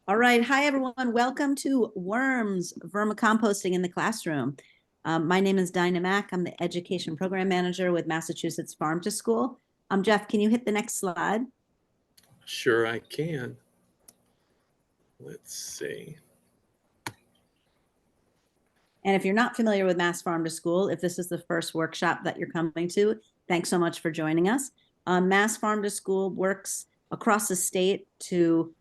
All right. Hi, everyone. Welcome to Worms, Vermicomposting in the Classroom. My name is Dinah Mack. I'm the Education Program Manager with Massachusetts Farm to School. Jeff, can you hit the next slide? Sure, I can. Let's see. And if you're not familiar with Mass Farm to School, if this is the first workshop that you're coming to, thanks so much for joining us. Mass Farm to School works across the state to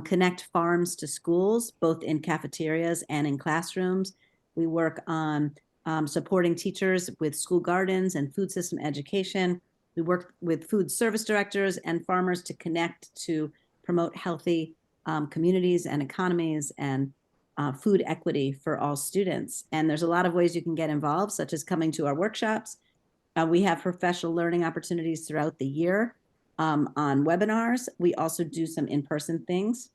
connect farms to schools, both in cafeterias and in classrooms. We work on supporting teachers with school gardens and food system education. We work with food service directors and farmers to connect to promote healthy communities and economies and food equity for all students. And there's a lot of ways you can get involved, such as coming to our workshops. We have professional learning opportunities throughout the year on webinars. We also do some in-person things.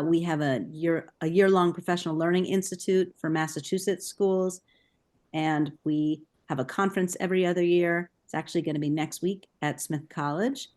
We have a year-long professional learning institute for Massachusetts schools, and we have a conference every other year. It's actually going to be next week at Smith College.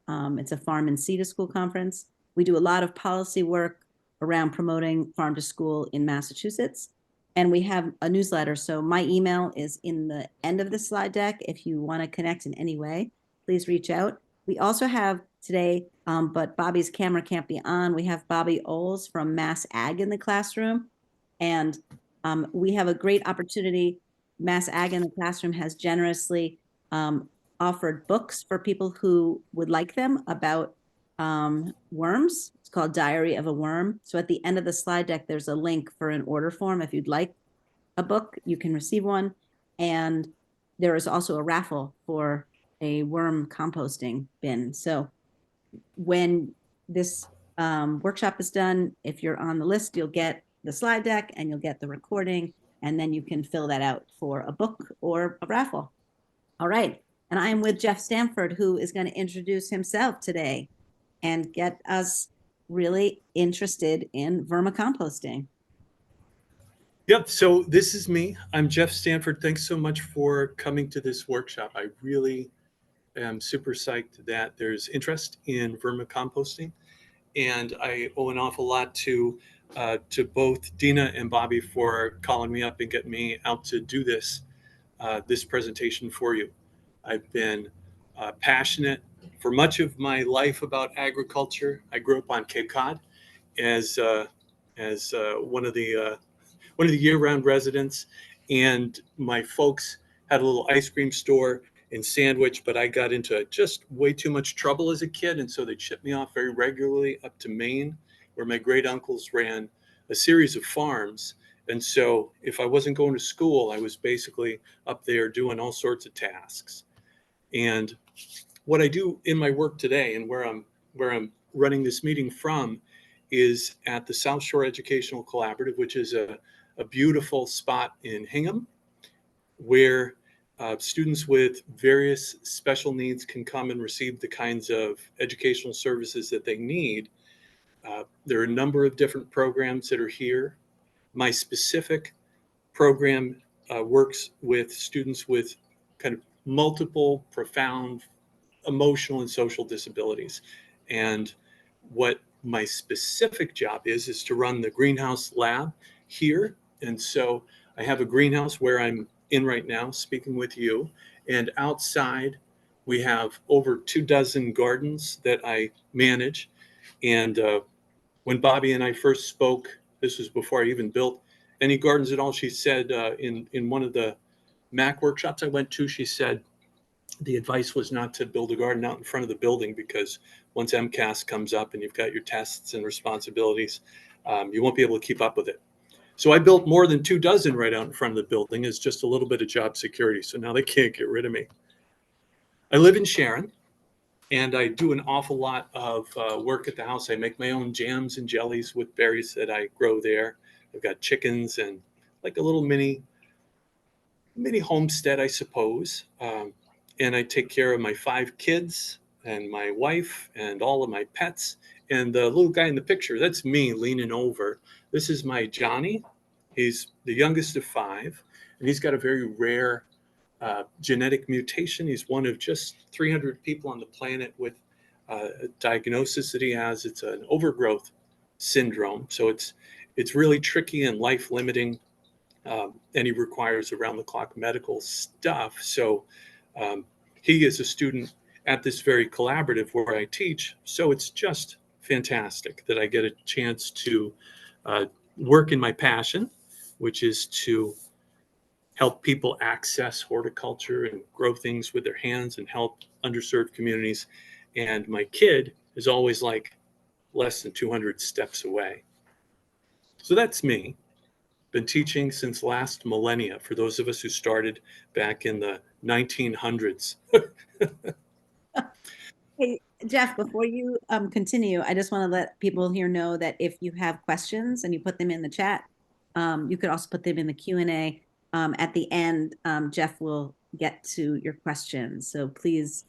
It's a farm and sea to school conference. We do a lot of policy work around promoting farm to school in Massachusetts. And we have a newsletter. So my email is in the end of the slide deck. If you want to connect in any way, please reach out. We also have today, but Bobby's camera can't be on. We have Bobby Oles from Mass Ag in the classroom. And we have a great opportunity. Mass Ag in the classroom has generously offered books for people who would like them about worms. It's called Diary of a Worm. So at the end of the slide deck, there's a link for an order form. If you'd like a book, you can receive one. And there is also a raffle for a worm composting bin. So when this workshop is done, if you're on the list, you'll get the slide deck and you'll get the recording, and then you can fill that out for a book or a raffle. All right. And I am with Jeff Stanford, who is going to introduce himself today and get us really interested in vermicomposting. Yep, so this is me. I'm Jeff Stanford. Thanks so much for coming to this workshop. I really am super psyched that there's interest in vermicomposting, and I owe an awful lot to both Dina and Bobby for calling me up and getting me out to do this presentation for you. I've been passionate for much of my life about agriculture. I grew up on Cape Cod as one of the year-round residents, and my folks had a little ice cream store in Sandwich, but I got into just way too much trouble as a kid, and so they'd ship me off very regularly up to Maine, where my great uncles ran a series of farms. And so if I wasn't going to school, I was basically up there doing all sorts of tasks. And what I do in my work today, and where I'm running this meeting from, is at the South Shore Educational Collaborative, which is a beautiful spot in Hingham, where students with various special needs can come and receive the kinds of educational services that they need. There are a number of different programs that are here. My specific program works with students with kind of multiple, profound emotional and social disabilities. And what my specific job is to run the greenhouse lab here. And so I have a greenhouse where I'm in right now speaking with you. And outside, we have over 24 gardens that I manage. And when Bobby and I first spoke, this was before I even built any gardens at all, she said in one of the MAC workshops I went to, she said, the advice was not to build a garden out in front of the building, because once MCAS comes up and you've got your tests and responsibilities, you won't be able to keep up with it. So I built more than 24 right out in front of the building as just a little bit of job security. So now they can't get rid of me. I live in Sharon, and I do an awful lot of work at the house. I make my own jams and jellies with berries that I grow there. I've got chickens and like a little mini homestead, I suppose. And I take care of my 5 kids and my wife and all of my pets. And the little guy in the picture, that's me leaning over. This is my Johnny. He's the youngest of 5, and he's got a very rare genetic mutation. He's one of just 300 people on the planet with a diagnosis that he has. It's an overgrowth syndrome. So it's really tricky and life limiting. And he requires around the clock medical stuff. So he is a student at this very collaborative where I teach. So it's just fantastic that I get a chance to work in my passion, which is to help people access horticulture and grow things with their hands and help underserved communities. And my kid is always like less than 200 steps away. So that's me. Been teaching since last millennia for those of us who started back in the 1900s. Hey, Jeff, before you continue, I just want to let people here know that if you have questions and you put them in the chat, you could also put them in the Q&A. At the end, Jeff will get to your questions. So please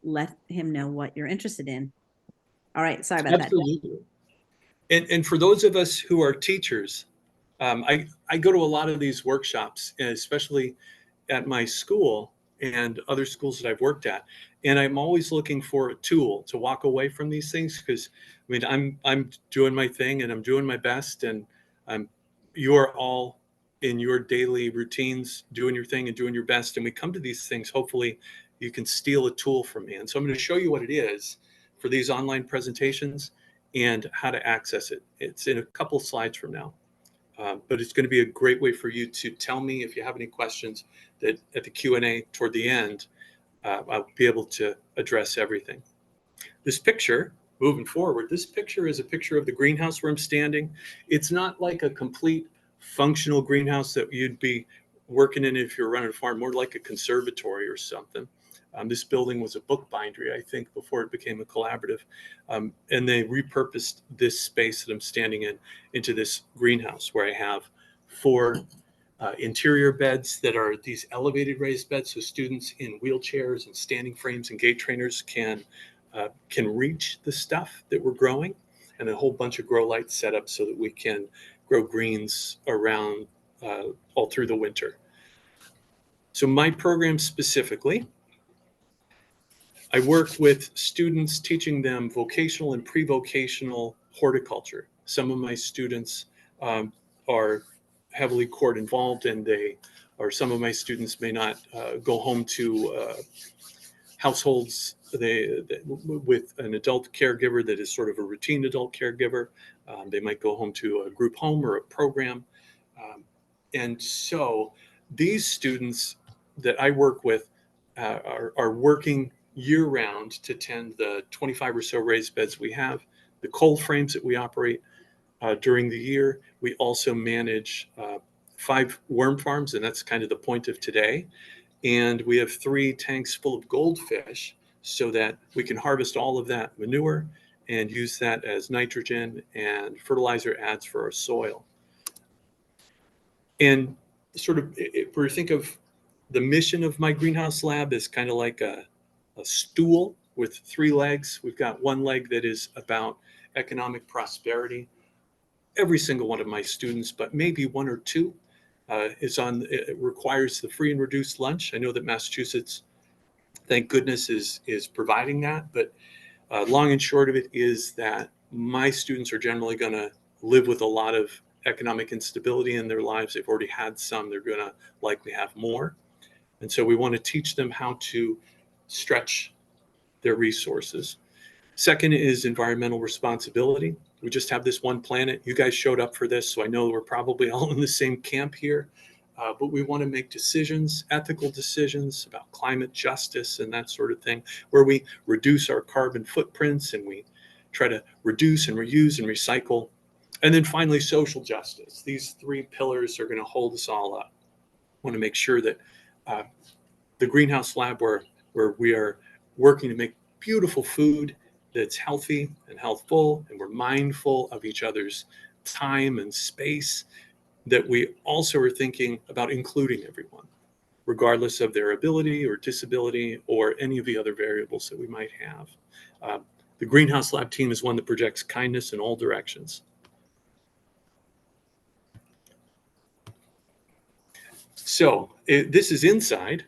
let him know what you're interested in. All right, sorry about that. Absolutely. And for those of us who are teachers, I go to a lot of these workshops, especially at my school and other schools that I've worked at. And I'm always looking for a tool to walk away from these things, because I mean, I'm doing my thing and I'm doing my best, and you're all in your daily routines doing your thing and doing your best. And we come to these things, hopefully you can steal a tool from me. And so I'm going to show you what it is for these online presentations and how to access it. It's in a couple slides from now. But it's going to be a great way for you to tell me if you have any questions, that at the Q&A toward the end, I'll be able to address everything. This picture, moving forward, this picture is a picture of the greenhouse where I'm standing. It's not like a complete functional greenhouse that you'd be working in if you're running a farm, more like a conservatory or something. This building was a book bindery, I think, before it became a collaborative. And they repurposed this space that I'm standing in into this greenhouse where I have 4 interior beds that are these elevated raised beds, so students in wheelchairs and standing frames and gait trainers can reach the stuff that we're growing, and a whole bunch of grow lights set up so that we can grow greens around all through the winter. So my program specifically, I work with students, teaching them vocational and pre-vocational horticulture. Some of my students are heavily court involved, and some of my students may not go home to households with an adult caregiver that is sort of a routine adult caregiver. They might go home to a group home or a program. And so these students that I work with are working year-round to tend the 25 or so raised beds we have, the cold frames that we operate during the year. We also manage 5 worm farms, and that's kind of the point of today. And we have 3 tanks full of goldfish so that we can harvest all of that manure and use that as nitrogen and fertilizer adds for our soil. And sort of, if we think of the mission of my greenhouse lab is kind of like a stool with 3 legs. We've got one leg that is about economic prosperity. Every single one of my students, but maybe 1 or 2, it requires the free and reduced lunch. I know that Massachusetts, thank goodness, is providing that. But long and short of it is that my students are generally going to live with a lot of economic instability in their lives. They've already had some. They're going to likely have more. And so we want to teach them how to stretch their resources. Second is environmental responsibility. We just have this one planet. You guys showed up for this, so I know we're probably all in the same camp here. But we want to make decisions, ethical decisions about climate justice and that sort of thing, where we reduce our carbon footprints and we try to reduce and reuse and recycle. And then finally, social justice. These 3 pillars are going to hold us all up. I want to make sure that the greenhouse lab where we are working to make beautiful food that's healthy and healthful, and we're mindful of each other's time and space, that we also are thinking about including everyone, regardless of their ability or disability or any of the other variables that we might have. The greenhouse lab team is one that projects kindness in all directions. So this is inside,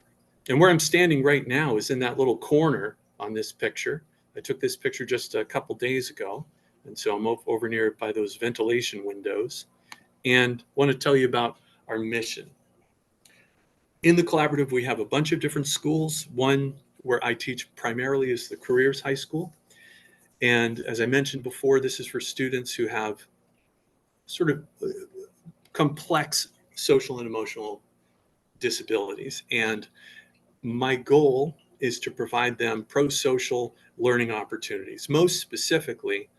and where I'm standing right now is in that little corner on this picture. I took this picture just a couple days ago, And so I'm over near by those ventilation windows and want to tell you about our mission. In the collaborative, we have a bunch of different schools. One where I teach primarily is the Careers High School. And as I mentioned before, this is for students who have sort of complex social and emotional disabilities. And my goal is to provide them pro-social learning opportunities. Most specifically,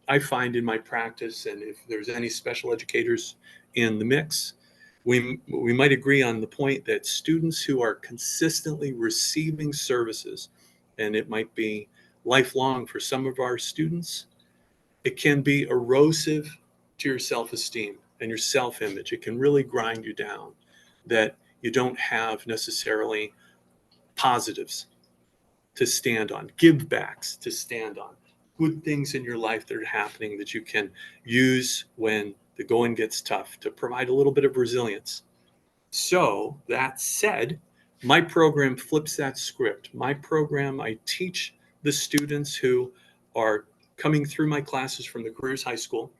I find in my practice, and if there's any special educators in the mix, we might agree on the point that students who are consistently receiving services, and it might be lifelong for some of our students, it can be erosive to your self-esteem and your self-image. It can really grind you down, that you don't have necessarily positives to stand on, give backs to stand on, good things in your life that are happening that you can use when the going gets tough to provide a little bit of resilience. So that said, my program flips that script. My program, I teach the students who are coming through my classes from the Careers High School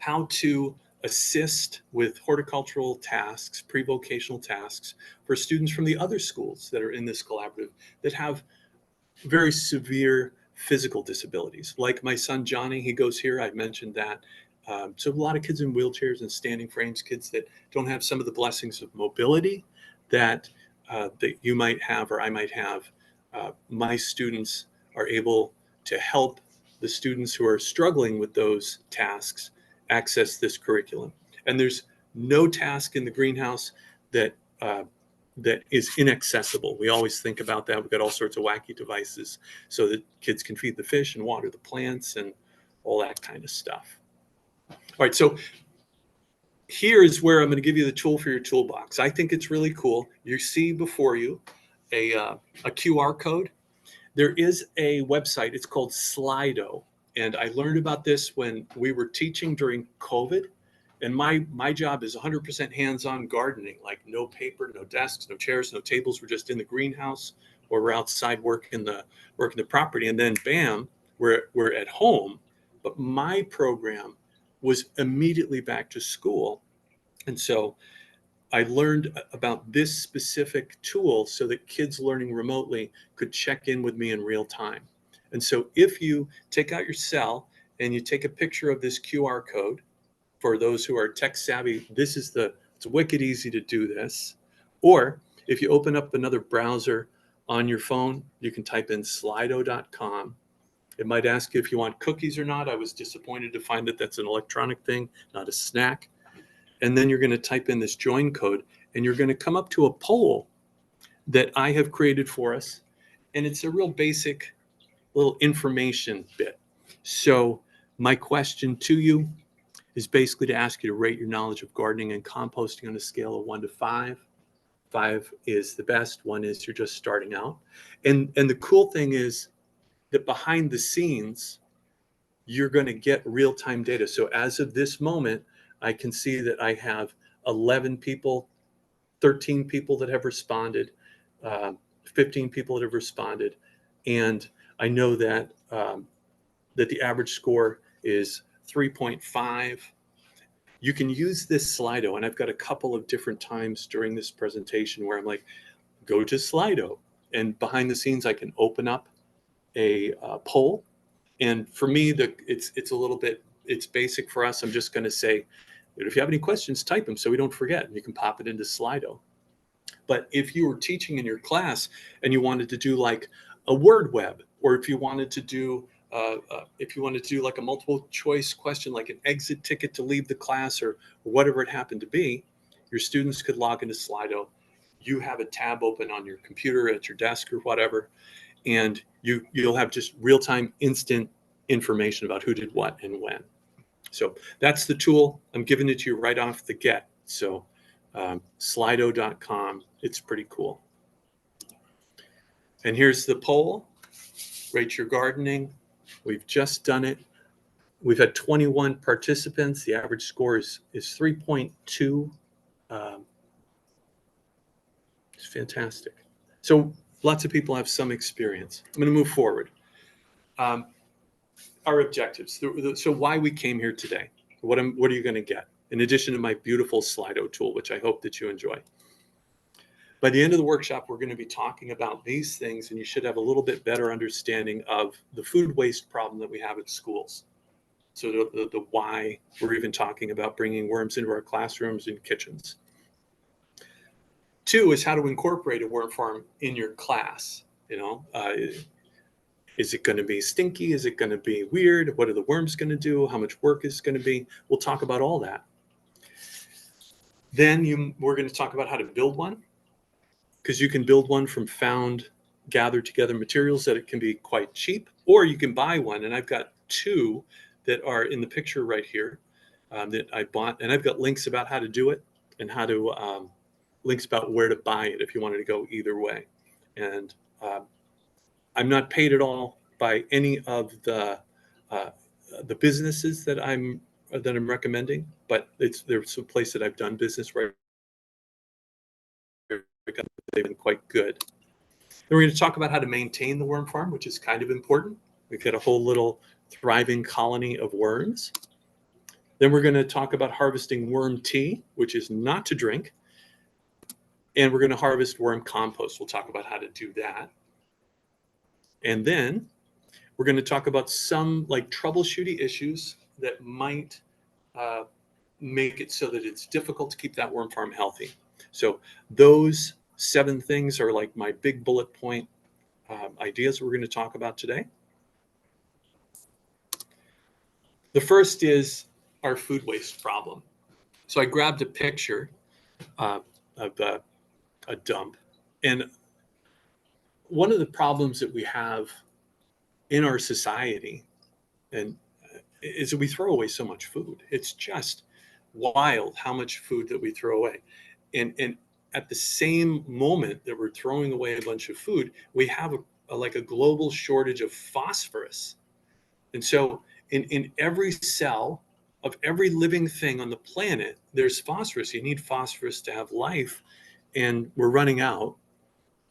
how to assist with horticultural tasks, pre-vocational tasks for students from the other schools that are in this collaborative that have very severe physical disabilities. Like my son, Johnny, he goes here, I've mentioned that. So a lot of kids in wheelchairs and standing frames, kids that don't have some of the blessings of mobility that you might have or I might have. My students are able to help the students who are struggling with those tasks access this curriculum. And there's no task in the greenhouse that that is inaccessible. We always think about that. We've got all sorts of wacky devices so that kids can feed the fish and water the plants and all that kind of stuff. All right, so here is where I'm going to give you the tool for your toolbox. I think it's really cool. You see before you a QR code. There is a website. It's called Slido. And I learned about this when we were teaching during COVID. And my job is 100% hands-on gardening, like no paper, no desks, no chairs, no tables. We're just in the greenhouse or we're outside working the property. And then bam, we're at home. But my program was immediately back to school. And so I learned about this specific tool so that kids learning remotely could check in with me in real time. And so if you take out your cell and you take a picture of this QR code, for those who are tech savvy, it's wicked easy to do this. Or if you open up another browser on your phone, you can type in slido.com. It might ask you if you want cookies or not. I was disappointed to find that that's an electronic thing, not a snack. And then you're going to type in this join code and you're going to come up to a poll that I have created for us. And it's a real basic little information bit. So my question to you is basically to ask you to rate your knowledge of gardening and composting on a scale of 1 to 5. 5 is the best, 1 is you're just starting out. And the cool thing is that behind the scenes, you're going to get real-time data. So as of this moment, I can see that I have 11 people, 13 people that have responded, 15 people that have responded. And I know that that the average score is 3.5. You can use this Slido, and I've got a couple of different times during this presentation where I'm like, go to Slido. And behind the scenes, I can open up a poll. And for me, it's a little bit, it's basic for us. I'm just going to say, if you have any questions, type them so we don't forget. And you can pop it into Slido. But if you were teaching in your class and you wanted to do like a word web, or if you wanted to do like a multiple choice question, like an exit ticket to leave the class or whatever it happened to be, your students could log into Slido. You have a tab open on your computer at your desk or whatever, and you'll have just real-time instant information about who did what and when. So that's the tool. I'm giving it to you right off the get. So slido.com, it's pretty cool. And here's the poll. Rate your gardening. We've just done it. We've had 21 participants. The average score is 3.2. It's fantastic. So lots of people have some experience. I'm going to move forward. our objectives. So why we came here today. What are you going to get? In addition to my beautiful Slido tool, which I hope that you enjoy. By the end of the workshop, we're going to be talking about these things, and you should have a little bit better understanding of the food waste problem that we have at schools. So the why we're even talking about bringing worms into our classrooms and kitchens. 2 is how to incorporate a worm farm in your class. Is it going to be stinky? Is it going to be weird? What are the worms going to do? How much work is it going to be? We'll talk about all that. Then we're going to talk about how to build one, because you can build one from found, gathered together materials that it can be quite cheap, or you can buy one. And I've got 2 that are in the picture right here that I bought, and I've got links about how to do it and how to links about where to buy it if you wanted to go either way. And I'm not paid at all by any of the businesses that I'm recommending, but there's a place that I've done business where they've been quite good. Then we're going to talk about how to maintain the worm farm, which is kind of important. We've got a whole little thriving colony of worms. Then we're going to talk about harvesting worm tea, which is not to drink. And we're going to harvest worm compost. We'll talk about how to do that. And then we're going to talk about some troubleshooting issues that might make it so that it's difficult to keep that worm farm healthy. So those 7 things are like my big bullet point ideas we're going to talk about today. The first is our food waste problem. So I grabbed a picture of a dump. And one of the problems that we have in our society is that we throw away so much food. It's just wild how much food that we throw away. And at the same moment that we're throwing away a bunch of food, we have a global shortage of phosphorus. And so in every cell of every living thing on the planet, there's phosphorus. You need phosphorus to have life, and we're running out.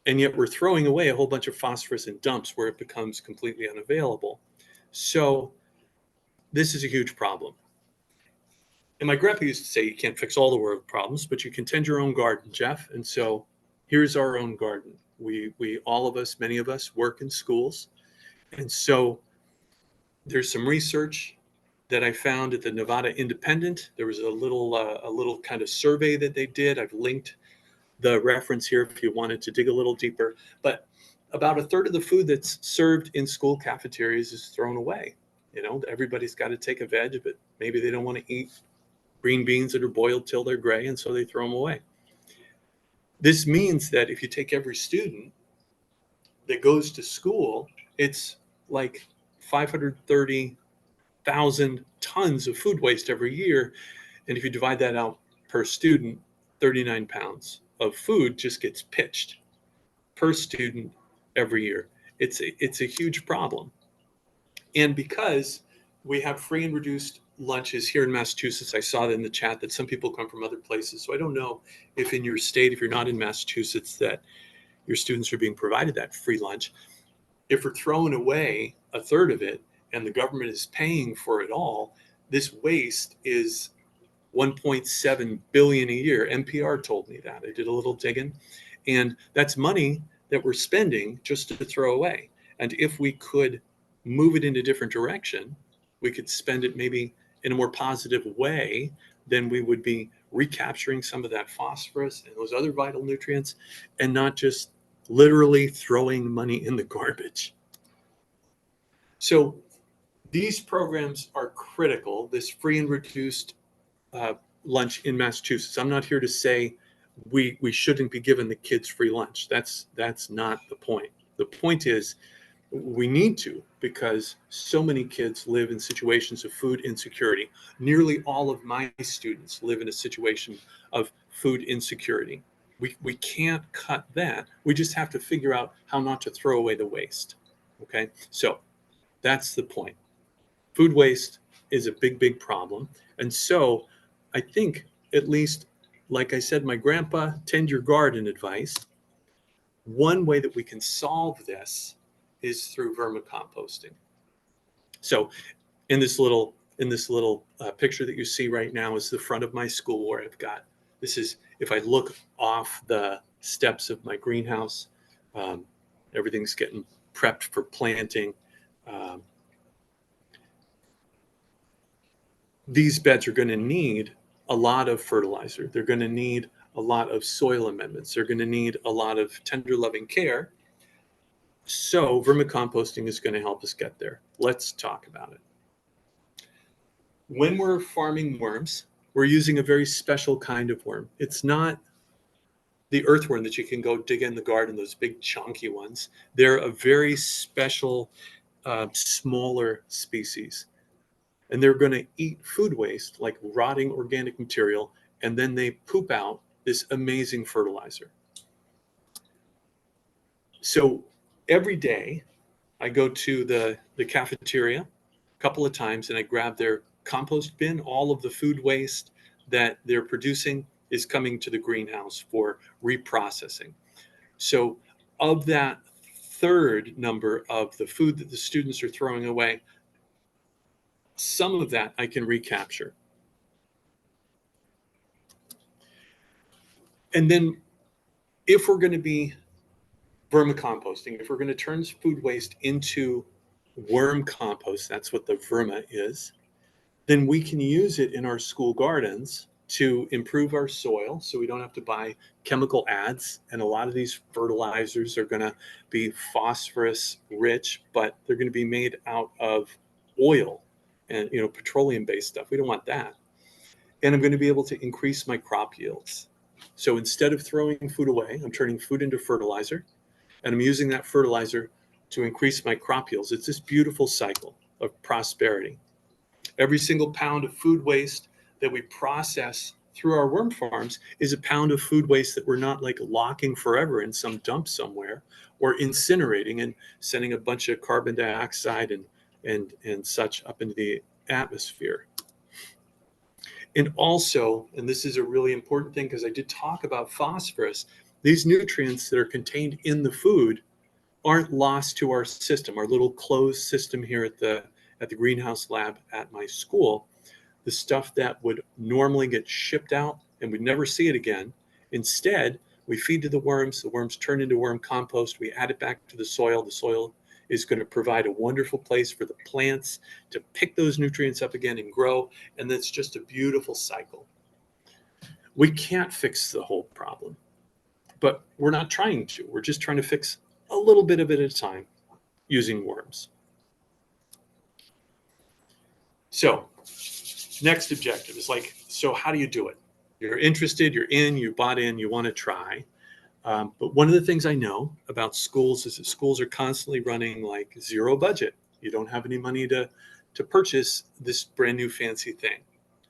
And yet we're throwing away a whole bunch of phosphorus in dumps where it becomes completely unavailable. So this is a huge problem. And my grandpa used to say, you can't fix all the world problems, but you can tend your own garden, Jeff. And so here's our own garden. We all of us, many of us, work in schools. And so there's some research that I found at the Nevada Independent. There was a little kind of survey that they did. I've linked the reference here if you wanted to dig a little deeper. But about 1/3 of the food that's served in school cafeterias is thrown away. Everybody's got to take a veg, but maybe they don't want to eat green beans that are boiled till they're gray, and so they throw them away. This means that if you take every student that goes to school, it's like 530,000 tons of food waste every year. And if you divide that out per student, 39 pounds of food just gets pitched per student every year. It's a huge problem. And because we have free and reduced lunches here in Massachusetts, I saw in the chat that some people come from other places. So I don't know if in your state, if you're not in Massachusetts, that your students are being provided that free lunch. If we're throwing away 1/3 of it and the government is paying for it all, this waste is 1.7 billion a year. NPR told me that. I did a little digging, and that's money that we're spending just to throw away. And if we could move it in a different direction, we could spend it maybe in a more positive way, then we would be recapturing some of that phosphorus and those other vital nutrients, and not just literally throwing money in the garbage. So these programs are critical, this free and reduced lunch in Massachusetts. I'm not here to say we shouldn't be giving the kids free lunch. That's not the point. The point is we need to, because so many kids live in situations of food insecurity. Nearly all of my students live in a situation of food insecurity. We can't cut that. We just have to figure out how not to throw away the waste. Okay, so that's the point. Food waste is a big problem. And so I think, at least, like I said, my grandpa, tend your garden advice. One way that we can solve this is through vermicomposting. So in this little picture that you see right now is the front of my school, where I've got, this is, if I look off the steps of my greenhouse, um, everything's getting prepped for planting. Um, these beds are going to need a lot of fertilizer. They're going to need a lot of soil amendments. They're going to need a lot of tender loving care. So vermicomposting is going to help us get there. Let's talk about it. When we're farming worms, we're using a very special kind of worm. It's not the earthworm that you can go dig in the garden, those big chunky ones. They're a very special, smaller species. And they're going to eat food waste, like rotting organic material, and then they poop out this amazing fertilizer. So every day I go to the cafeteria a couple of times and I grab their compost bin. All of the food waste that they're producing is coming to the greenhouse for reprocessing. So of that third number of the food that the students are throwing away, some of that I can recapture. And then if we're going to be vermicomposting, if we're going to turn food waste into worm compost, that's what the verma is, then we can use it in our school gardens to improve our soil so we don't have to buy chemical ads. And a lot of these fertilizers are going to be phosphorus rich, but they're going to be made out of oil and petroleum based stuff. We don't want that. And I'm going to be able to increase my crop yields. So instead of throwing food away, I'm turning food into fertilizer, and I'm using that fertilizer to increase my crop yields. It's this beautiful cycle of prosperity. Every single pound of food waste that we process through our worm farms is a pound of food waste that we're not like locking forever in some dump somewhere or incinerating and sending a bunch of carbon dioxide and such up into the atmosphere. And also, and this is a really important thing because I did talk about phosphorus, these nutrients that are contained in the food aren't lost to our system, our little closed system here at the greenhouse lab at my school. The stuff that would normally get shipped out and we'd never see it again. Instead, we feed to the worms turn into worm compost, we add it back to the soil is going to provide a wonderful place for the plants to pick those nutrients up again and grow, and that's just a beautiful cycle. We can't fix the whole problem, but we're not trying to. We're just trying to fix a little bit of it at a time using worms. So next objective is like, so how do you do it? You're interested, you're in, you bought in, you want to try. But one of the things I know about schools is that schools are constantly running like zero budget. You don't have any money to purchase this brand new fancy thing.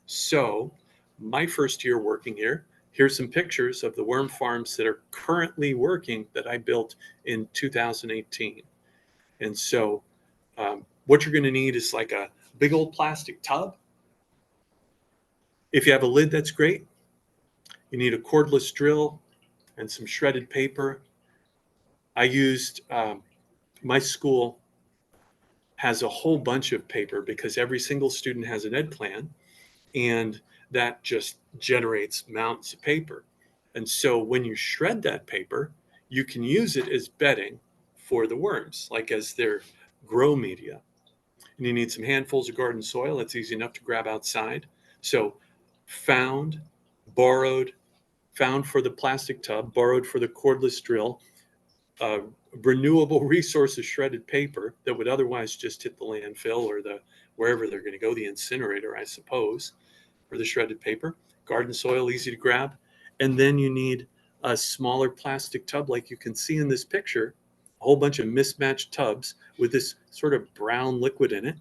So my first year working here, here's some pictures of the worm farms that are currently working that I built in 2018. And so what you're going to need is like a big old plastic tub. If you have a lid, that's great. You need a cordless drill and some shredded paper. I used, my school has a whole bunch of paper because every single student has an ed plan, and that just generates mountains of paper. And so when you shred that paper, you can use it as bedding for the worms, like as their grow media. And you need some handfuls of garden soil. That's easy enough to grab outside. So found, borrowed, found for the plastic tub, borrowed for the cordless drill, renewable resource of shredded paper that would otherwise just hit the landfill or the wherever they're going to go, the incinerator, I suppose, for the shredded paper. Garden soil, easy to grab. And then you need a smaller plastic tub like you can see in this picture, a whole bunch of mismatched tubs with this sort of brown liquid in it.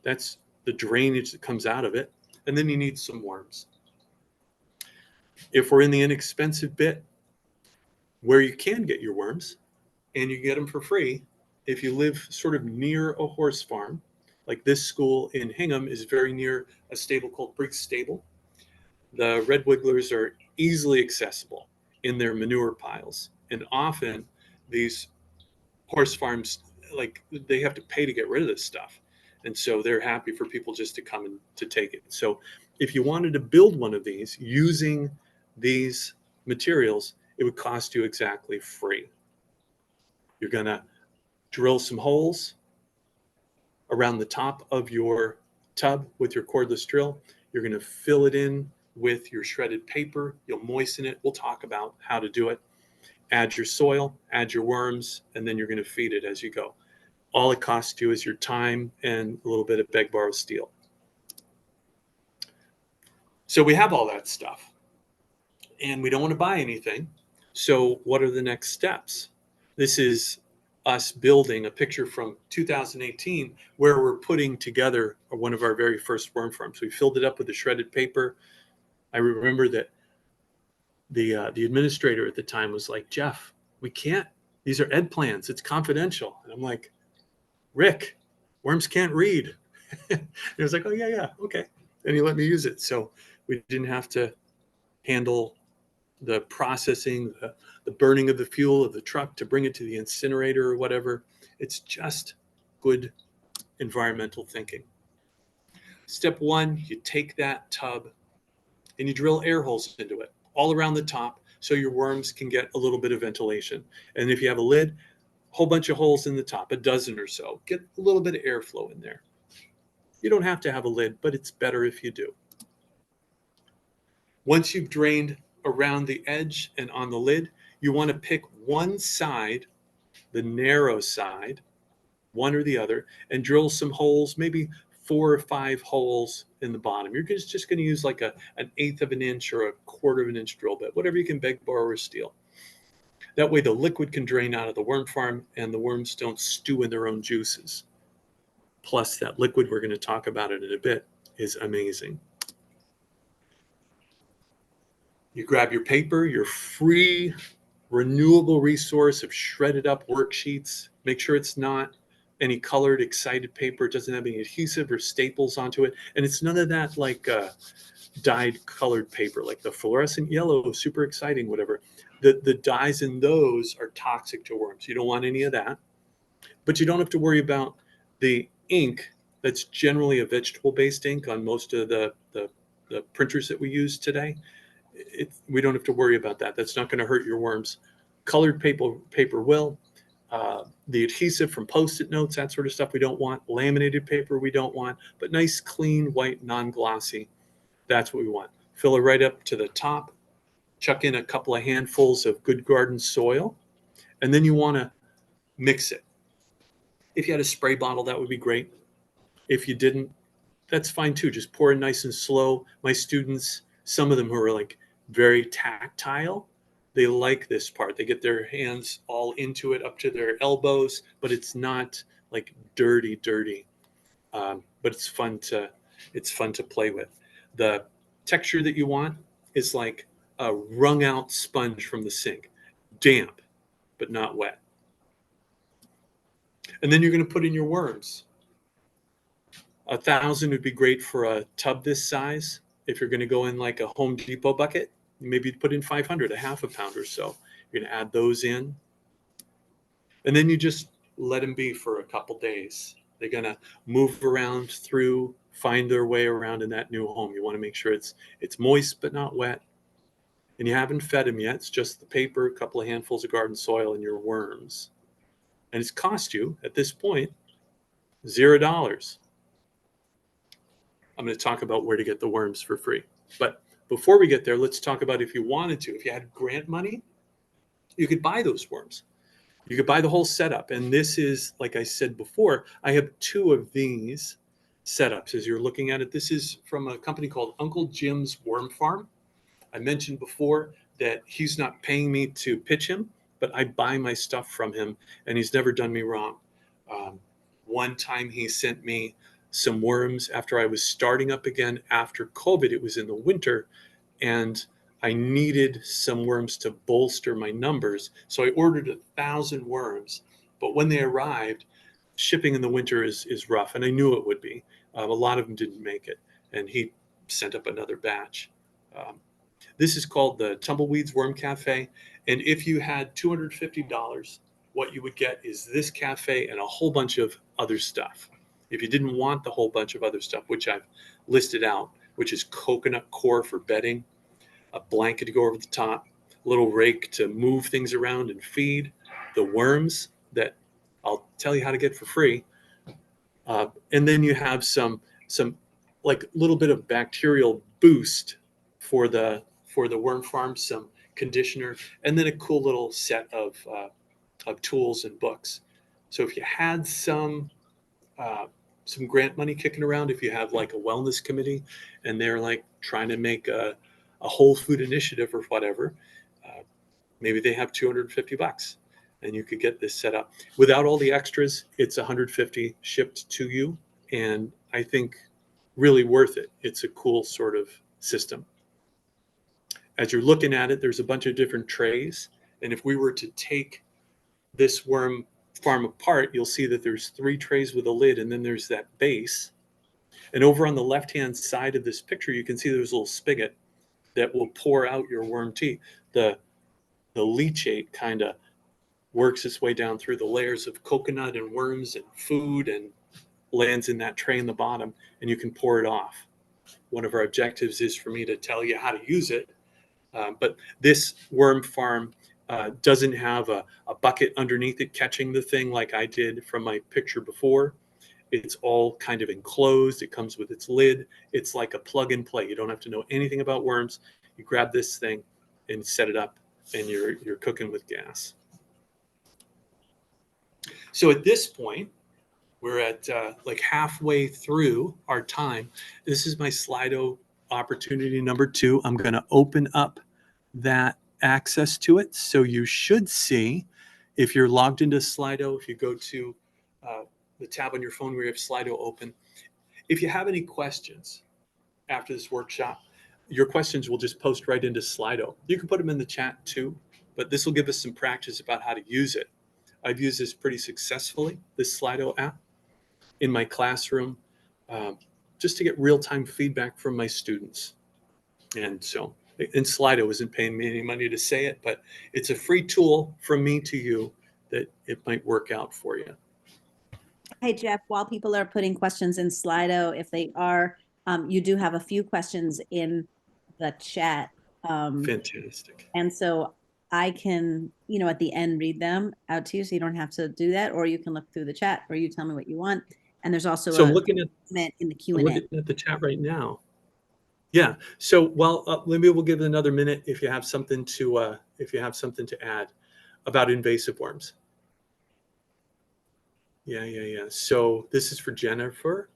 That's the drainage that comes out of it. And then you need some worms. If we're in the inexpensive bit, where you can get your worms, and you get them for free, if you live sort of near a horse farm, like this school in Hingham is very near a stable called Briggs Stable. The red wigglers are easily accessible in their manure piles. And often these horse farms, like they have to pay to get rid of this stuff. And so they're happy for people just to come and to take it. So if you wanted to build one of these using these materials, it would cost you exactly free. You're going to drill some holes around the top of your tub with your cordless drill. You're going to fill it in with your shredded paper. You'll moisten it. We'll talk about how to do it. Add your soil, add your worms, and then you're going to feed it as you go. All it costs you is your time and a little bit of beg, borrow, steal. So we have all that stuff, and we don't want to buy anything. So what are the next steps? This is us building a picture from 2018 where we're putting together one of our very first worm farms. We filled it up with the shredded paper. I remember that the administrator at the time was like, Jeff, we can't, these are ed plans, it's confidential. And I'm like, Rick, worms can't read. And he was like, oh yeah, okay. And he let me use it. So we didn't have to handle the processing, the burning of the fuel of the truck to bring it to the incinerator or whatever. It's just good environmental thinking. Step one, you take that tub and you drill air holes into it all around the top so your worms can get a little bit of ventilation. And if you have a lid, a whole bunch of holes in the top, a dozen or so. Get a little bit of airflow in there. You don't have to have a lid, but it's better if you do. Once you've drained around the edge and on the lid, you want to pick one side, the narrow side, one or the other, and drill some holes, maybe 4 or 5 holes in the bottom. You're just going to use like an 1/8 of an inch or a 1/4 of an inch drill bit, whatever you can beg, borrow, or steal. That way the liquid can drain out of the worm farm and the worms don't stew in their own juices. Plus that liquid, we're going to talk about it in a bit, is amazing. You grab your paper, your free renewable resource of shredded up worksheets. Make sure it's not any colored, excited paper. It doesn't have any adhesive or staples onto it. And it's none of that like dyed colored paper, like the fluorescent yellow, super exciting, whatever. The dyes in those are toxic to worms. You don't want any of that. But you don't have to worry about the ink that's generally a vegetable-based ink on most of the printers that we use today. We don't have to worry about that. That's not going to hurt your worms. Colored paper will. The adhesive from Post-it notes, that sort of stuff we don't want. Laminated paper we don't want. But nice, clean, white, non-glossy, that's what we want. Fill it right up to the top. Chuck in a couple of handfuls of good garden soil. And then you want to mix it. If you had a spray bottle, that would be great. If you didn't, that's fine too. Just pour it nice and slow. My students, some of them who are like very tactile, they like this part. They get their hands all into it up to their elbows, but it's not like dirty. But it's fun to play with. The texture that you want is like a wrung out sponge from the sink, damp, but not wet. And then you're going to put in your worms. 1,000 would be great for a tub this size. If you're going to go in like a Home Depot bucket, maybe put in 500, a half a pound or so. You're going to add those in. And then you just let them be for a couple days. They're going to move around through, find their way around in that new home. You want to make sure it's moist but not wet. And you haven't fed them yet. It's just the paper, a couple of handfuls of garden soil, and your worms. And it's cost you, at this point, $0. I'm going to talk about where to get the worms for free. But before we get there, let's talk about if you wanted to. If you had grant money, you could buy those worms. You could buy the whole setup. And this is, like I said before, I have 2 of these setups as you're looking at it. This is from a company called Uncle Jim's Worm Farm. I mentioned before that he's not paying me to pitch him, but I buy my stuff from him, and he's never done me wrong. One time he sent me some worms after I was starting up again after COVID. It was in the winter, and I needed some worms to bolster my numbers. So I ordered 1,000 worms, but when they arrived, shipping in the winter is rough, and I knew it would be. A lot of them didn't make it, and he sent up another batch. This is called the Tumbleweeds Worm Cafe, and if you had $250, what you would get is this cafe and a whole bunch of other stuff. If you didn't want the whole bunch of other stuff, which I've listed out, which is coconut core for bedding, a blanket to go over the top, a little rake to move things around and feed, the worms that I'll tell you how to get for free. And then you have some like little bit of bacterial boost for the worm farm, some conditioner, and then a cool little set of tools and books. So if you had some grant money kicking around, if you have like a wellness committee and they're like trying to make a whole food initiative or whatever, maybe they have $250 and you could get this set up without all the extras. It's $150 shipped to you, and I think really worth it. It's a cool sort of system. As you're looking at it, there's a bunch of different trays, and if we were to take this worm farm apart, you'll see that there's 3 trays with a lid, and then there's that base. And over on the left-hand side of this picture, you can see there's a little spigot that will pour out your worm tea. The leachate kind of works its way down through the layers of coconut and worms and food and lands in that tray in the bottom, and you can pour it off. One of our objectives is for me to tell you how to use it. But this worm farm doesn't have a bucket underneath it catching the thing like I did from my picture before. It's all kind of enclosed. It comes with its lid. It's like a plug and play. You don't have to know anything about worms. You grab this thing and set it up, and you're cooking with gas. So at this point, we're at like halfway through our time. This is my Slido opportunity number 2. I'm going to open up that access to it. So you should see, if you're logged into Slido, if you go to the tab on your phone where you have Slido open, if you have any questions after this workshop, your questions will just post right into Slido. You can put them in the chat too, but this will give us some practice about how to use it. I've used this pretty successfully, this Slido app, in my classroom, just to get real-time feedback from my students. And so, and Slido isn't paying me any money to say it, but it's a free tool from me to you that it might work out for you. Hey, Jeff, while people are putting questions in Slido, if they are, you do have a few questions in the chat. Fantastic. And so I can, at the end read them out to you, so you don't have to do that, or you can look through the chat, or you tell me what you want. And there's also so a looking at in the Q&A. I'm looking at the chat right now. Yeah. So maybe we'll give it another minute if you have something to add about invasive worms. Yeah. So this is for Jennifer.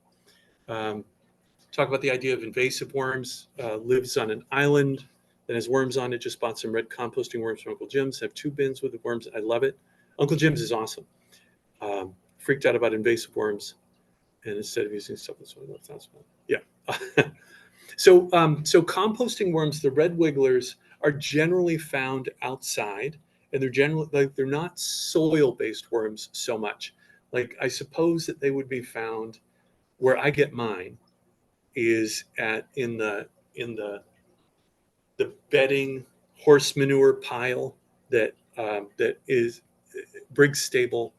Talk about the idea of invasive worms. Lives on an island that has worms on it. Just bought some red composting worms from Uncle Jim's. Have 2 bins with the worms. I love it. Uncle Jim's is awesome. Freaked out about invasive worms, and instead of using stuff that's what that's about. Yeah. So composting worms, the red wigglers, are generally found outside, and they're generally they're not soil-based worms so much. Like, I suppose that they would be found where I get mine is in the bedding horse manure pile that is Briggs Stable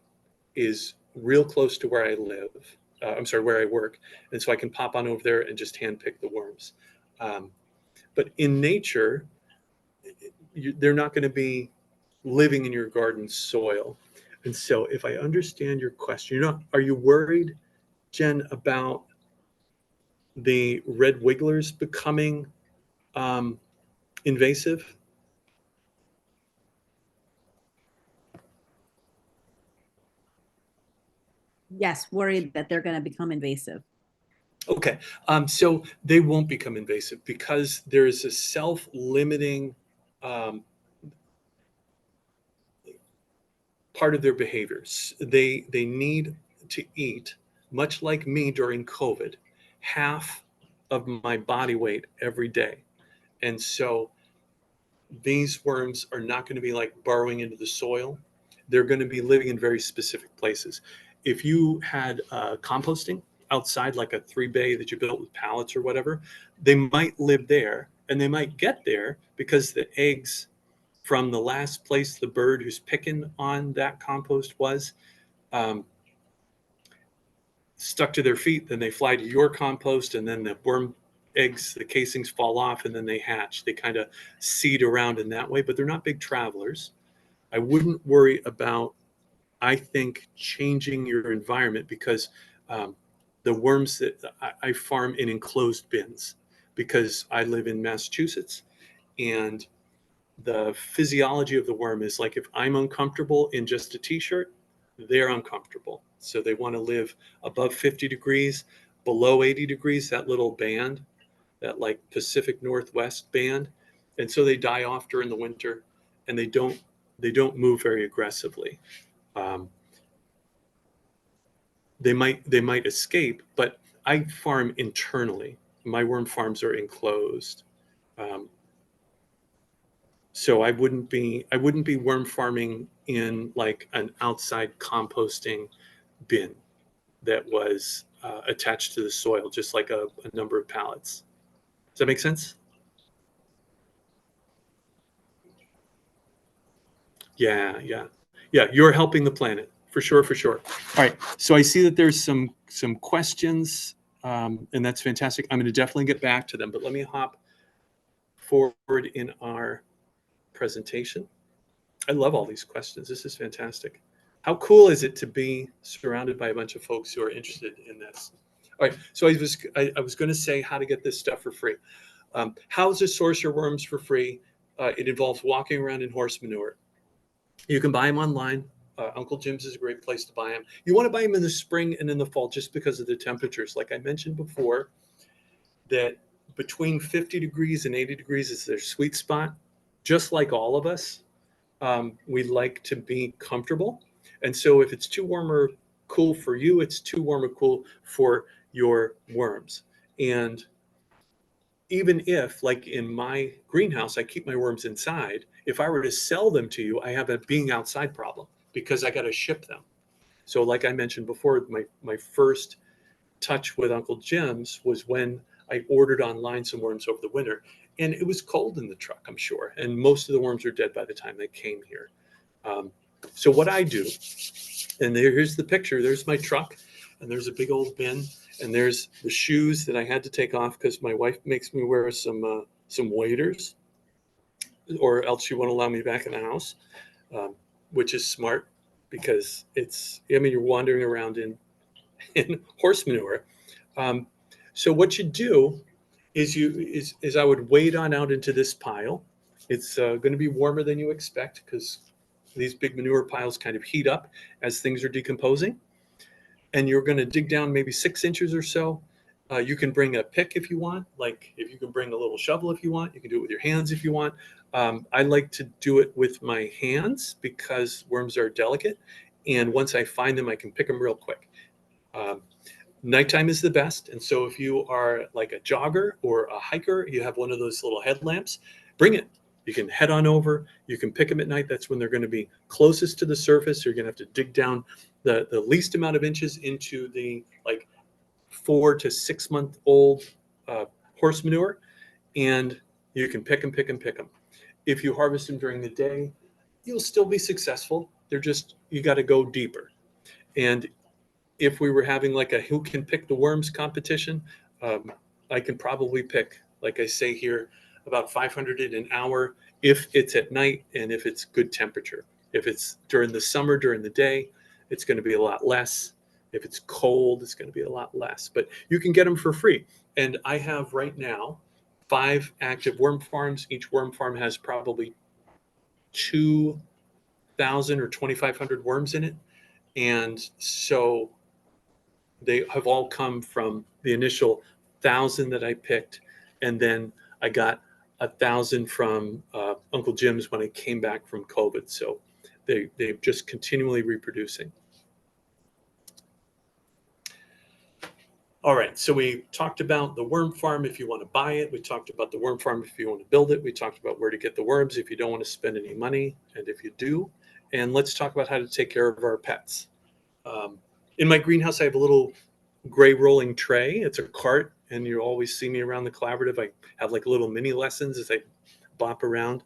is real close to where I live. Where I work. And so I can pop on over there and just hand pick the worms. But in nature, they're not going to be living in your garden soil. And so if I understand your question, are you worried, Jen, about the red wigglers becoming invasive? Yes, worried that they're going to become invasive. Okay, so they won't become invasive because there is a self-limiting part of their behaviors. They need to eat, much like me during COVID, half of my body weight every day. And so these worms are not going to be like burrowing into the soil. They're going to be living in very specific places. If you had composting outside, like a 3-bay that you built with pallets or whatever, they might live there, and they might get there because the eggs from the last place the bird who's picking on that compost was, stuck to their feet, then they fly to your compost, and then the worm eggs, the casings fall off, and then they hatch. They kind of seed around in that way, but they're not big travelers. I wouldn't worry about, I think, changing your environment, because the worms that I farm in enclosed bins, because I live in Massachusetts, and the physiology of the worm is like, if I'm uncomfortable in just a t-shirt, they're uncomfortable. So they want to live above 50 degrees, below 80 degrees, that little band, that like Pacific Northwest band. And so they die off during the winter, and they don't move very aggressively. They might escape, but I farm internally. My worm farms are enclosed. So I wouldn't be worm farming in like an outside composting bin that was attached to the soil, just like a number of pallets. Does that make sense? Yeah, yeah, yeah. You're helping the planet for sure, for sure. All right. So I see that there's some questions, and that's fantastic. I'm going to definitely get back to them, but let me hop forward in our presentation. I love all these questions. This is fantastic. How cool is it to be surrounded by a bunch of folks who are interested in this? All right. So I was going to say how to get this stuff for free. How to source your worms for free? It involves walking around in horse manure. You can buy them online. Uncle Jim's is a great place to buy them. You want to buy them in the spring and in the fall, just because of the temperatures. Like I mentioned before, that between 50 degrees and 80 degrees is their sweet spot. Just like all of us, we like to be comfortable. And so if it's too warm or cool for you, it's too warm or cool for your worms. And even if, like in my greenhouse, I keep my worms inside, if I were to sell them to you, I have a being outside problem, because I got to ship them. So like I mentioned before, my first touch with Uncle Jim's was when I ordered online some worms over the winter, and it was cold in the truck, I'm sure. And most of the worms are dead by the time they came here. So what I do, and here's the picture, there's my truck, and there's a big old bin, and there's the shoes that I had to take off because my wife makes me wear some waders, or else she won't allow me back in the house, which is smart, because you're wandering around in horse manure. So what you do is I would wade on out into this pile. It's going to be warmer than you expect, because these big manure piles kind of heat up as things are decomposing. And you're going to dig down maybe 6 inches or so. You can bring a pick if you want. Like if you can bring a little shovel if you want. You can do it with your hands if you want. I like to do it with my hands because worms are delicate. And once I find them, I can pick them real quick. Nighttime is the best. And so if you are like a jogger or a hiker, you have one of those little headlamps, bring it. You can head on over. You can pick them at night. That's when they're going to be closest to the surface. You're going to have to dig down the least amount of inches into the like 4 to 6 month old horse manure, and you can pick them. If you harvest them during the day, you'll still be successful. You got to go deeper. And if we were having like a who can pick the worms competition, I can probably pick, like I say here, about 500 in an hour if it's at night and if it's good temperature. If it's during the summer, during the day, it's going to be a lot less. If it's cold, it's going to be a lot less. But you can get them for free. And I have right now 5 active worm farms. Each worm farm has probably 2,000 or 2,500 worms in it. And so they have all come from the initial 1,000 that I picked, and then I got 1,000 from Uncle Jim's when I came back from COVID. So they're just continually reproducing. All right, so we talked about the worm farm if you want to buy it. We talked about the worm farm if you want to build it. We talked about where to get the worms if you don't want to spend any money, and if you do. And let's talk about how to take care of our pets. In my greenhouse, I have a little gray rolling tray. It's a cart, and you always see me around the collaborative. I have like little mini lessons as I bop around.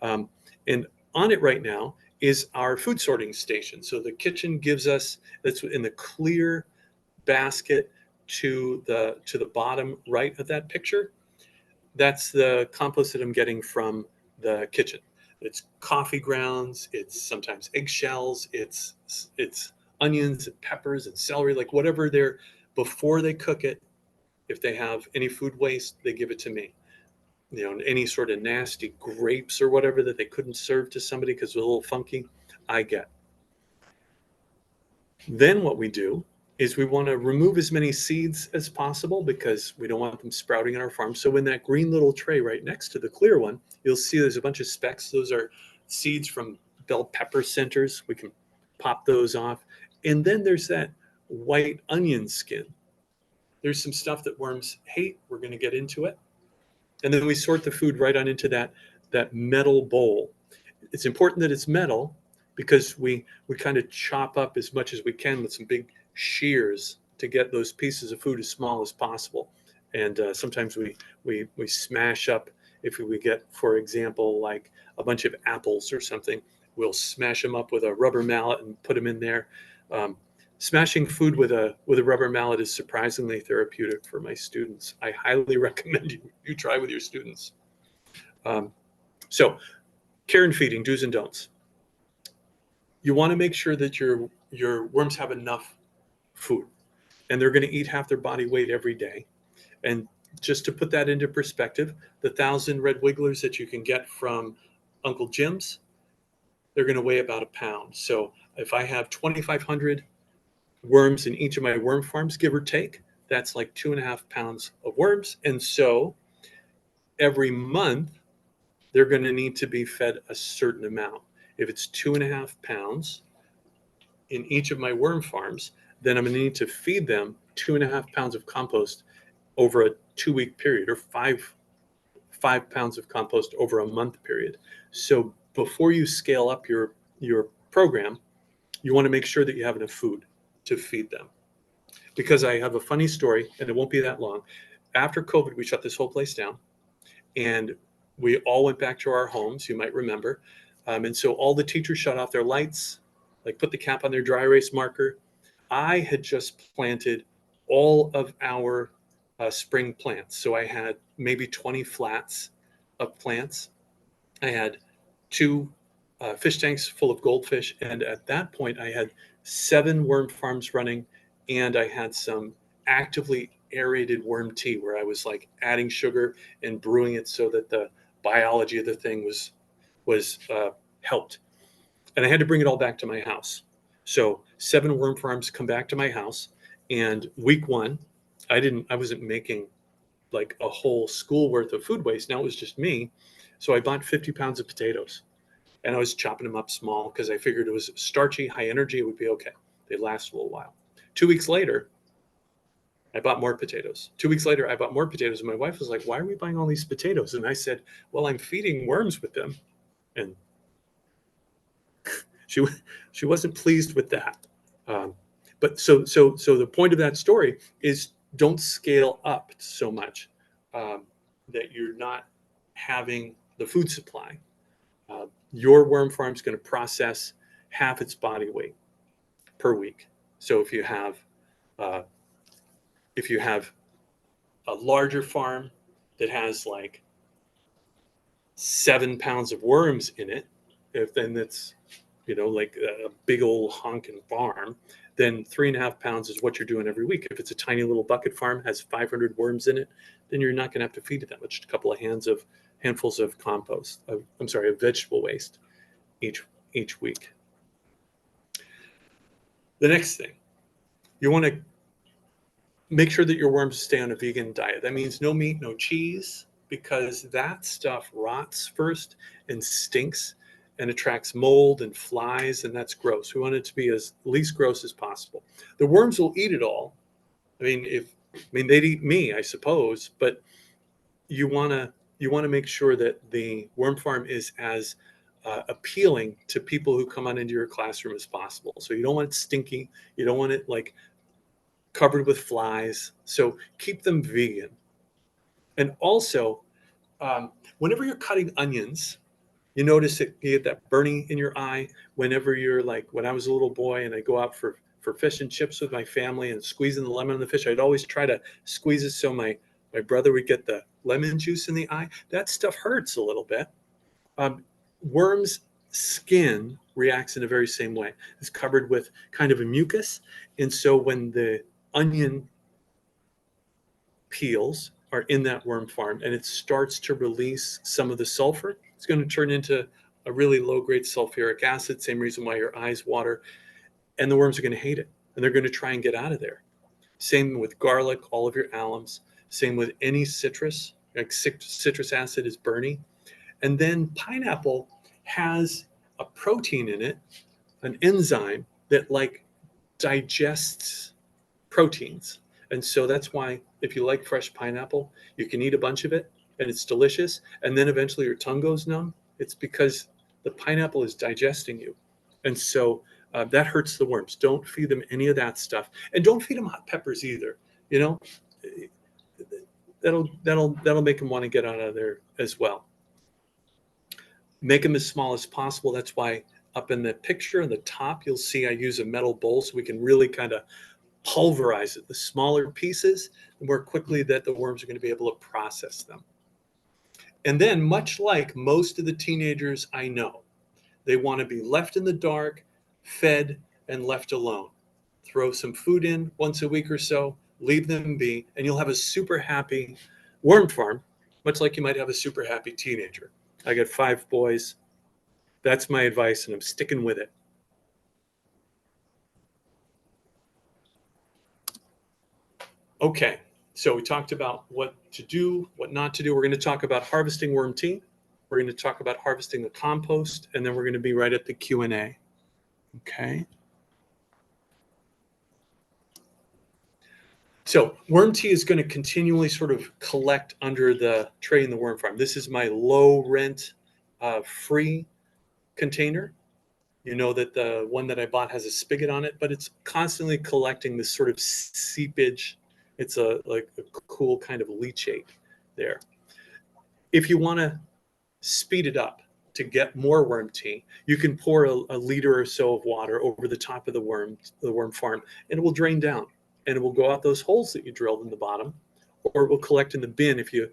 And on it right now is our food sorting station. So the kitchen gives us, that's in the clear basket to the bottom right of that picture, that's the compost that I'm getting from the kitchen. It's coffee grounds, it's sometimes eggshells, it's onions and peppers and celery, like whatever they're, before they cook it, if they have any food waste, they give it to me. You know, any sort of nasty grapes or whatever that they couldn't serve to somebody because they're a little funky, I get. Then what we do is we want to remove as many seeds as possible because we don't want them sprouting in our farm. So in that green little tray right next to the clear one, you'll see there's a bunch of specks. Those are seeds from bell pepper centers. We can pop those off. And then there's that white onion skin. There's some stuff that worms hate. We're going to get into it. And then we sort the food right on into that metal bowl. It's important that it's metal because we kind of chop up as much as we can with some big shears to get those pieces of food as small as possible. And sometimes we smash up, if we get, for example, like a bunch of apples or something, we'll smash them up with a rubber mallet and put them in there. Smashing food with a rubber mallet is surprisingly therapeutic for my students. I highly recommend you try with your students. So care and feeding, do's and don'ts. You want to make sure that your worms have enough food, and they're going to eat half their body weight every day. And just to put that into perspective, the 1,000 red wigglers that you can get from Uncle Jim's, they're going to weigh about a pound. So if I have 2,500 worms in each of my worm farms, give or take, that's like 2.5 pounds of worms. And so every month, they're going to need to be fed a certain amount. If it's 2.5 pounds in each of my worm farms, then I'm going to need to feed them 2.5 pounds of compost over a 2-week period, or five pounds of compost over a month period. So before you scale up your program, you want to make sure that you have enough food to feed them. Because I have a funny story, and it won't be that long. After COVID, we shut this whole place down, and we all went back to our homes, you might remember. And so all the teachers shut off their lights, like put the cap on their dry erase marker. I had just planted all of our spring plants. So I had maybe 20 flats of plants. I had 2 fish tanks full of goldfish. And at that point, I had 7 worm farms running, and I had some actively aerated worm tea where I was like adding sugar and brewing it so that the biology of the thing was helped. And I had to bring it all back to my house. So 7 worm farms come back to my house, and week 1, I wasn't making like a whole school worth of food waste. Now it was just me. So I bought 50 pounds of potatoes, and I was chopping them up small because I figured it was starchy, high energy, it would be okay. They last a little while. 2 weeks later, I bought more potatoes. 2 weeks later, I bought more potatoes. And my wife was like, why are we buying all these potatoes? And I said, well, I'm feeding worms with them. And she wasn't pleased with that. But so the point of that story is don't scale up so much that you're not having the food supply. Your worm farm is going to process half its body weight per week. So if you have a larger farm that has like 7 pounds of worms in it, if then it's, you know, like a big old honking farm, then 3.5 pounds is what you're doing every week. If it's a tiny little bucket farm, has 500 worms in it, then you're not going to have to feed it that much. A couple of handfuls of compost, of vegetable waste each week. The next thing, you want to make sure that your worms stay on a vegan diet. That means no meat, no cheese, because that stuff rots first and stinks and attracts mold and flies, and that's gross. We want it to be as least gross as possible. The worms will eat it all. They'd eat me, I suppose, but you want to make sure that the worm farm is as appealing to people who come on into your classroom as possible. So you don't want it stinky. You don't want it like covered with flies. So keep them vegan. And also, whenever you're cutting onions, you notice that you get that burning in your eye whenever you're like, when I was a little boy and I go out for for fish and chips with my family and squeezing the lemon on the fish. I'd always try to squeeze it so my brother would get the lemon juice in the eye. That stuff hurts a little bit. Worms' skin reacts in the very same way. It's covered with kind of a mucus. And so when the onion peels are in that worm farm and it starts to release some of the sulfur, it's going to turn into a really low-grade sulfuric acid, same reason why your eyes water, and the worms are going to hate it, and they're going to try and get out of there. Same with garlic, all of your alums, same with any citrus, like citrus acid is burning. And then pineapple has a protein in it, an enzyme that like digests proteins. And so that's why if you like fresh pineapple, you can eat a bunch of it and it's delicious. And then eventually your tongue goes numb. It's because the pineapple is digesting you. And so that hurts the worms. Don't feed them any of that stuff. And don't feed them hot peppers either. You know, that'll make them want to get out of there as well. Make them as small as possible. That's why up in the picture on the top, you'll see I use a metal bowl so we can really kind of pulverize it. The smaller pieces, the more quickly that the worms are going to be able to process them. And then, much like most of the teenagers I know, they want to be left in the dark, fed, and left alone. Throw some food in once a week or so, leave them be, and you'll have a super happy worm farm, much like you might have a super happy teenager. I got 5 boys. That's my advice, and I'm sticking with it. Okay, so we talked about what to do, what not to do. We're going to talk about harvesting worm tea. We're going to talk about harvesting the compost, and then we're going to be right at the Q&A. Okay. So worm tea is going to continually sort of collect under the tray in the worm farm. This is my low rent free container. You know that the one that I bought has a spigot on it, but it's constantly collecting this sort of seepage. It's like a cool kind of leachate there. If you want to speed it up to get more worm tea, you can pour a liter or so of water over the top of the worm farm, and it will drain down, and it will go out those holes that you drilled in the bottom, or it will collect in the bin if you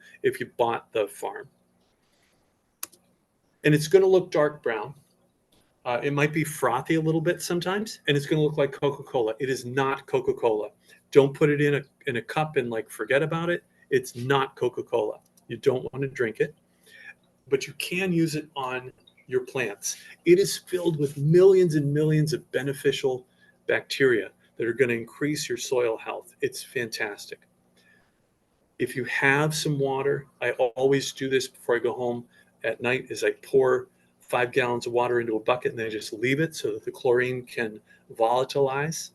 bought the farm. And it's going to look dark brown. It might be frothy a little bit sometimes, and it's going to look like Coca-Cola. It is not Coca-Cola. Don't put it in a cup and like forget about it. It's not Coca-Cola. You don't want to drink it, but you can use it on your plants. It is filled with millions and millions of beneficial bacteria that are going to increase your soil health. It's fantastic. If you have some water, I always do this before I go home at night, is I pour 5 gallons of water into a bucket and then I just leave it so that the chlorine can volatilize.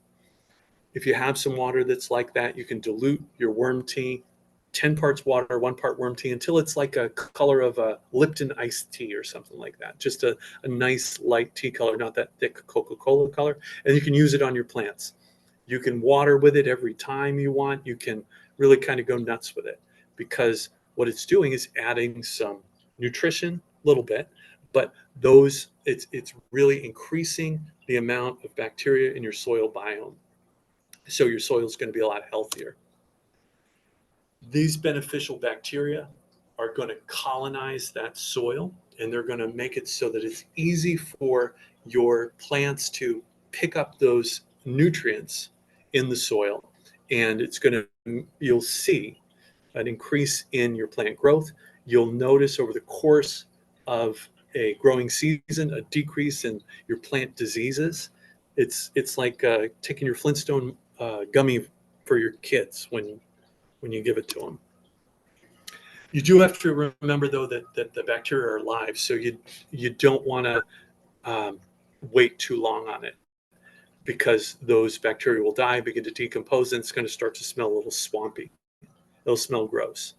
If you have some water that's like that, you can dilute your worm tea, 10 parts water, 1 part worm tea, until it's like a color of a Lipton iced tea or something like that. Just a nice light tea color, not that thick Coca-Cola color. And you can use it on your plants. You can water with it every time you want. You can really kind of go nuts with it, because what it's doing is adding some nutrition, a little bit, but it's really increasing the amount of bacteria in your soil biome. So your soil is going to be a lot healthier. These beneficial bacteria are going to colonize that soil, and they're going to make it so that it's easy for your plants to pick up those nutrients in the soil. And you'll see an increase in your plant growth. You'll notice over the course of a growing season a decrease in your plant diseases. It's like taking your Flintstone gummy for your kids when you give it to them. You do have to remember, though, that the bacteria are alive, so you don't want to wait too long on it, because those bacteria will die, begin to decompose, and it's going to start to smell a little swampy. It'll smell gross.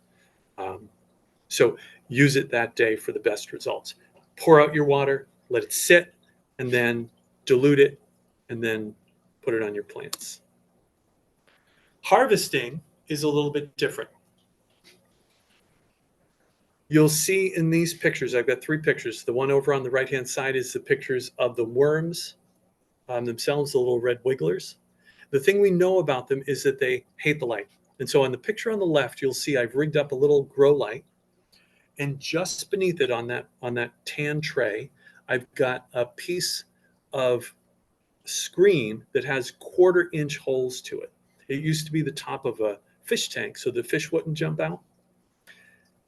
So use it that day for the best results. Pour out your water, let it sit, and then dilute it, and then put it on your plants. Harvesting is a little bit different. You'll see in these pictures, I've got 3 pictures. The one over on the right-hand side is the pictures of the worms themselves, the little red wigglers. The thing we know about them is that they hate the light. And so on the picture on the left, you'll see I've rigged up a little grow light, and just beneath it on that tan tray, I've got a piece of screen that has 1/4-inch holes to it. It used to be the top of a fish tank, so the fish wouldn't jump out.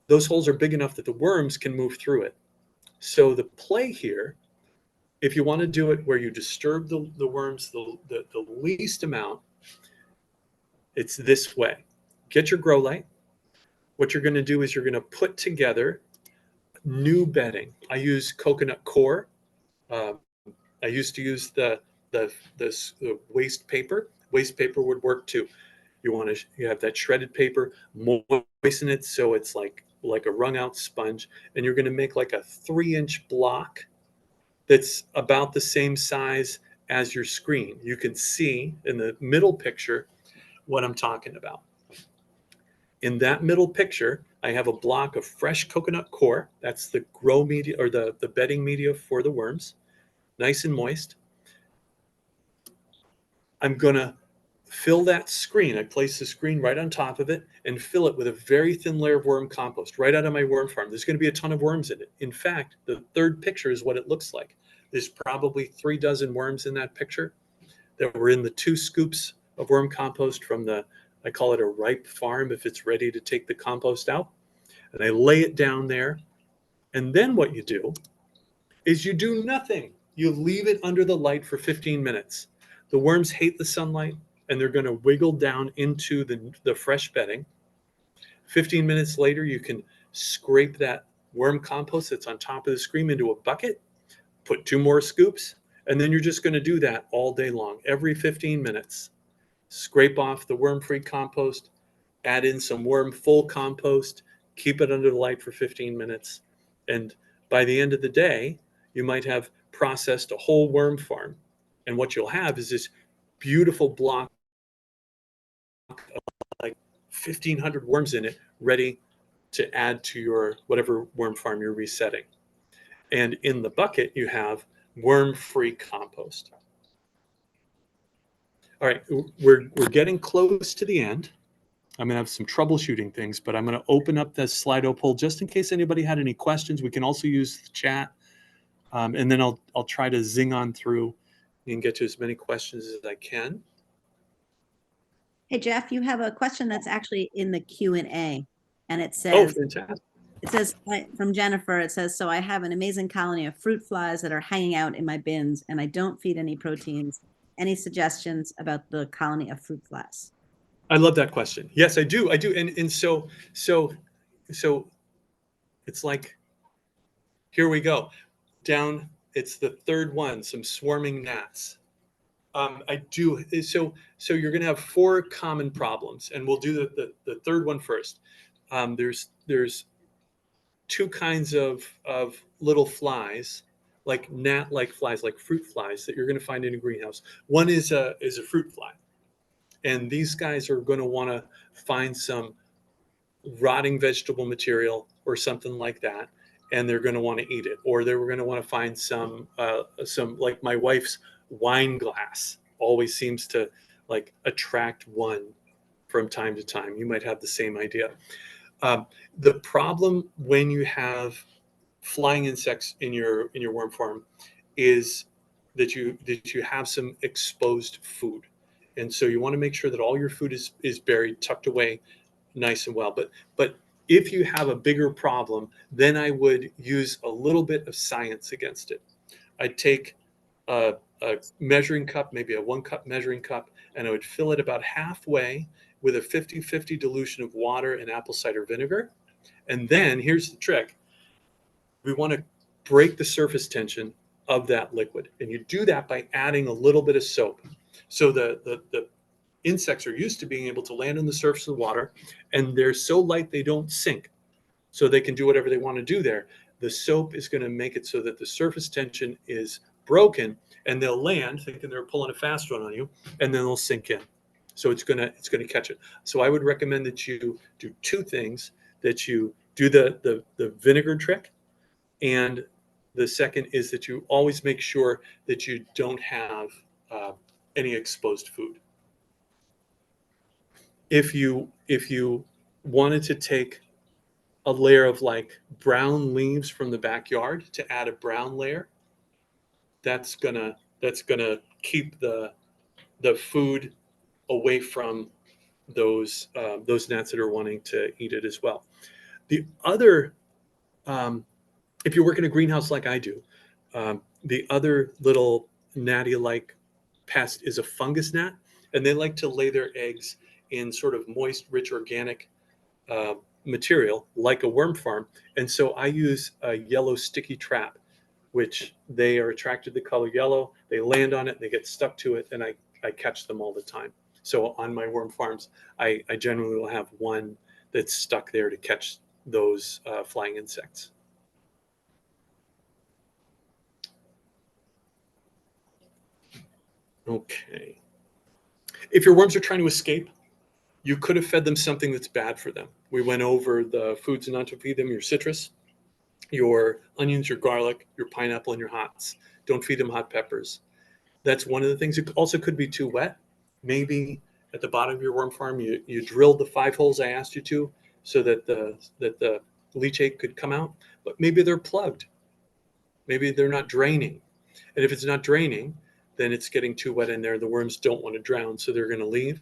Those holes are big enough that the worms can move through it. So the play here, if you want to do it where you disturb the worms the least amount, it's this way. Get your grow light. What you're going to do is you're going to put together new bedding. I use coconut core. I used to use the waste paper. Waste paper would work too. You have that shredded paper, moisten it so it's like a wrung out sponge, and you're going to make like a 3-inch block that's about the same size as your screen. You can see in the middle picture what I'm talking about. In that middle picture, I have a block of fresh coconut core. That's the grow media, or the bedding media for the worms, nice and moist. I'm going to fill that screen. I place the screen right on top of it and fill it with a very thin layer of worm compost right out of my worm farm. There's going to be a ton of worms in it. In fact, the third picture is what it looks like. There's probably 3 dozen worms in that picture that were in the 2 scoops of worm compost from I call it a ripe farm if it's ready to take the compost out. And I lay it down there. And then what you do is you do nothing. You leave it under the light for 15 minutes. The worms hate the sunlight, and they're going to wiggle down into the fresh bedding. 15 minutes later, you can scrape that worm compost that's on top of the screen into a bucket, put 2 more scoops, and then you're just going to do that all day long. Every 15 minutes, scrape off the worm-free compost, add in some worm-full compost, keep it under the light for 15 minutes, and by the end of the day, you might have processed a whole worm farm. And what you'll have is this beautiful block of like 1,500 worms in it, ready to add to your whatever worm farm you're resetting. And in the bucket, you have worm-free compost. All right, we're getting close to the end. I'm going to have some troubleshooting things, but I'm going to open up the Slido poll just in case anybody had any questions. We can also use the chat, and then I'll try to zing on through and get to as many questions as I can. Hey, Jeff, you have a question that's actually in the Q&A, and it Oh, says, fantastic. from Jennifer, it says, so I have an amazing colony of fruit flies that are hanging out in my bins, and I don't feed any proteins. Any suggestions about the colony of fruit flies? I love that question. Yes, I do. And so it's like, here we go. Down, it's the third one, some swarming gnats. I do. So you're going to have 4 common problems, and we'll do the third one first. There's 2 kinds of little flies, like gnat-like flies, like fruit flies that you're going to find in a greenhouse. One is a fruit fly, and these guys are going to want to find some rotting vegetable material or something like that, and they're going to want to eat it, or they're going to want to find some like my wife's wine glass always seems to like attract one from time to time. You might have the same idea. The problem when you have flying insects in your worm farm is that you have some exposed food, and so you want to make sure that all your food is buried, tucked away nice and well. But if you have a bigger problem, then I would use a little bit of science against it. I'd take a measuring cup, maybe a 1-cup measuring cup, and I would fill it about halfway with a 50-50 dilution of water and apple cider vinegar. And then here's the trick. We want to break the surface tension of that liquid. And you do that by adding a little bit of soap. So the insects are used to being able to land on the surface of the water, and they're so light they don't sink. So they can do whatever they want to do there. The soap is going to make it so that the surface tension is broken, and they'll land thinking they're pulling a fast one on you, and then they'll sink in. So it's going to catch it. So I would recommend that you do 2 things, that you do the vinegar trick, and the second is that you always make sure that you don't have any exposed food. if you wanted to take a layer of like brown leaves from the backyard to add a brown layer, that's gonna keep the food away from those gnats that are wanting to eat it as well. The other, if you work in a greenhouse like I do, the other little gnatty-like pest is a fungus gnat, and they like to lay their eggs in sort of moist, rich, organic uh, material like a worm farm. And so I use a yellow sticky trap, which they are attracted to the color yellow. They land on it, they get stuck to it, and I catch them all the time. So on my worm farms, I generally will have one that's stuck there to catch those flying insects. Okay. If your worms are trying to escape, you could have fed them something that's bad for them. We went over the foods not to feed them: your citrus, your onions, your garlic, your pineapple, and your hots. Don't feed them hot peppers. That's one of the things. It also could be too wet. Maybe at the bottom of your worm farm, you drilled the 5 holes I asked you to, so that the leachate could come out, but maybe they're plugged. Maybe they're not draining. And if it's not draining, then it's getting too wet in there. The worms don't want to drown, so they're going to leave.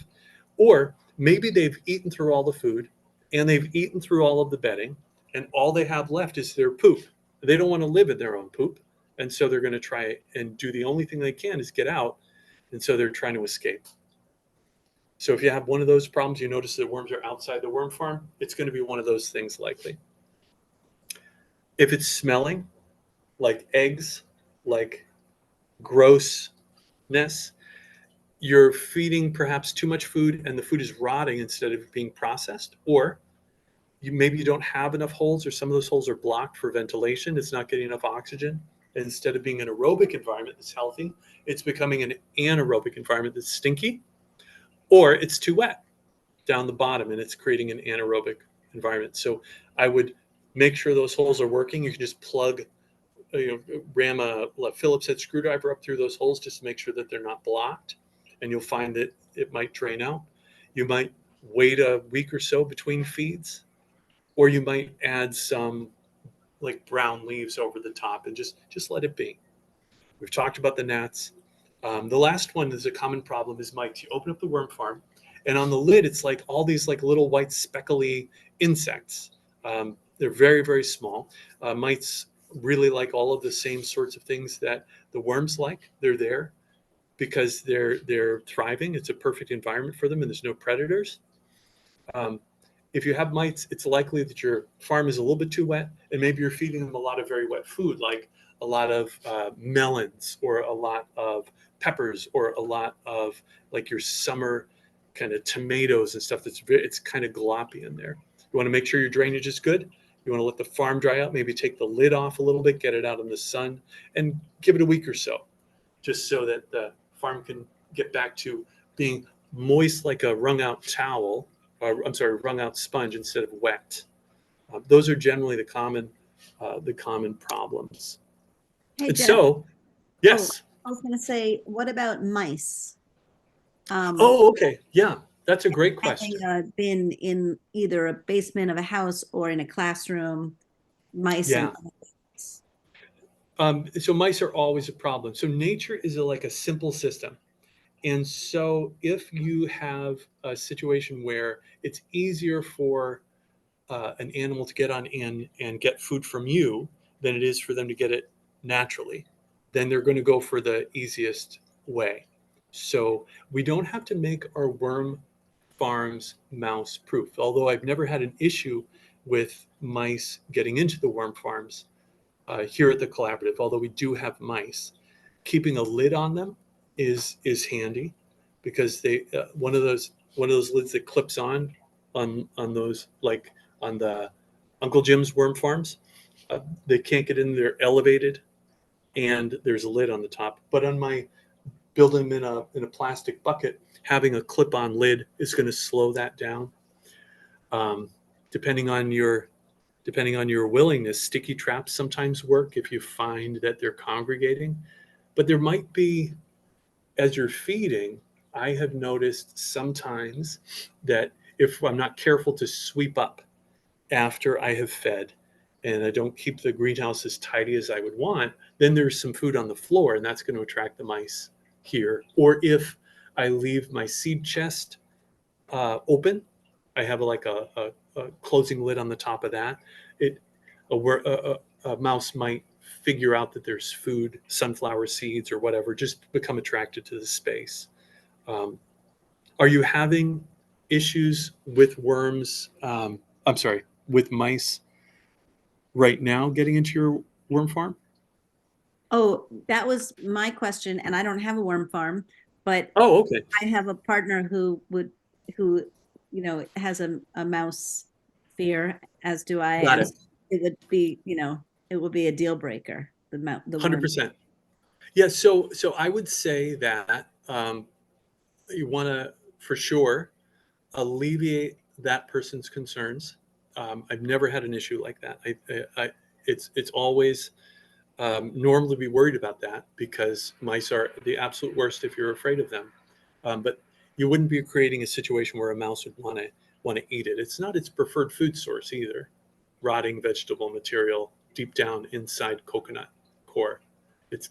Or maybe they've eaten through all the food and they've eaten through all of the bedding, and all they have left is their poop. They don't want to live in their own poop. And so they're going to try and do the only thing they can is get out. And so they're trying to escape. So if you have one of those problems, you notice that worms are outside the worm farm, it's going to be one of those things likely. If it's smelling like eggs, like grossness, you're feeding perhaps too much food and the food is rotting instead of being processed. Or maybe you don't have enough holes, or some of those holes are blocked for ventilation. It's not getting enough oxygen. And instead of being an aerobic environment that's healthy, it's becoming an anaerobic environment that's stinky. Or it's too wet down the bottom and it's creating an anaerobic environment. So I would make sure those holes are working. You can just plug, ram a Phillips head screwdriver up through those holes just to make sure that they're not blocked. And you'll find that it might drain out. You might wait a week or so between feeds, or you might add some like brown leaves over the top and just let it be. We've talked about the gnats. The last one is a common problem is mites. You open up the worm farm, and on the lid, it's like all these like little white speckly insects. They're very, very small. Mites really like all of the same sorts of things that the worms like. They're there because they're thriving. It's a perfect environment for them, and there's no predators. If you have mites, it's likely that your farm is a little bit too wet, and maybe you're feeding them a lot of very wet food, like a lot of melons, or a lot of peppers, or a lot of like your summer kind of tomatoes and stuff. It's kind of gloppy in there. You want to make sure your drainage is good. You want to let the farm dry out. Maybe take the lid off a little bit, get it out in the sun, and give it a week or so, just so that the farm can get back to being moist like a wrung out towel. Wrung out sponge instead of wet. Those are generally the common problems. Hey, And Jeff. so, yes. I was going to say, what about mice? Okay. Yeah, that's a great question. Having been in either a basement of a house or in a classroom, mice Yeah. and So mice are always a problem. So nature is like a simple system. And so if you have a situation where it's easier for an animal to get on in and get food from you than it is for them to get it naturally, then they're going to go for the easiest way. So we don't have to make our worm farms mouse proof. Although I've never had an issue with mice getting into the worm farms here at the collaborative, although we do have mice, keeping a lid on them is handy, because they one of those lids that clips on those, like on the Uncle Jim's worm farms, they can't get in. They're elevated, and there's a lid on the top. But on my building them in a plastic bucket, having a clip-on lid is going to slow that down. Depending on your willingness, sticky traps sometimes work if you find that they're congregating. But there might be, as you're feeding, I have noticed sometimes that if I'm not careful to sweep up after I have fed and I don't keep the greenhouse as tidy as I would want, then there's some food on the floor and that's going to attract the mice here. Or if I leave my seed chest open, I have a closing lid on the top of that. A mouse might figure out that there's food, sunflower seeds or whatever, just become attracted to the space. Are you having issues with worms? I'm sorry, with mice right now getting into your worm farm? Oh, that was my question, and I don't have a worm farm, but Oh, okay. I have a partner who, has a mouse fear, as do I, Got and it. it would be, it would be a deal breaker, the worm. 100%. Yeah, so I would say that you want to, for sure, alleviate that person's concerns. I've never had an issue like that. It's always normal to be worried about that because mice are the absolute worst if you're afraid of them. But you wouldn't be creating a situation where a mouse would want to eat it. It's not its preferred food source either. Rotting vegetable material deep down inside coconut core. It's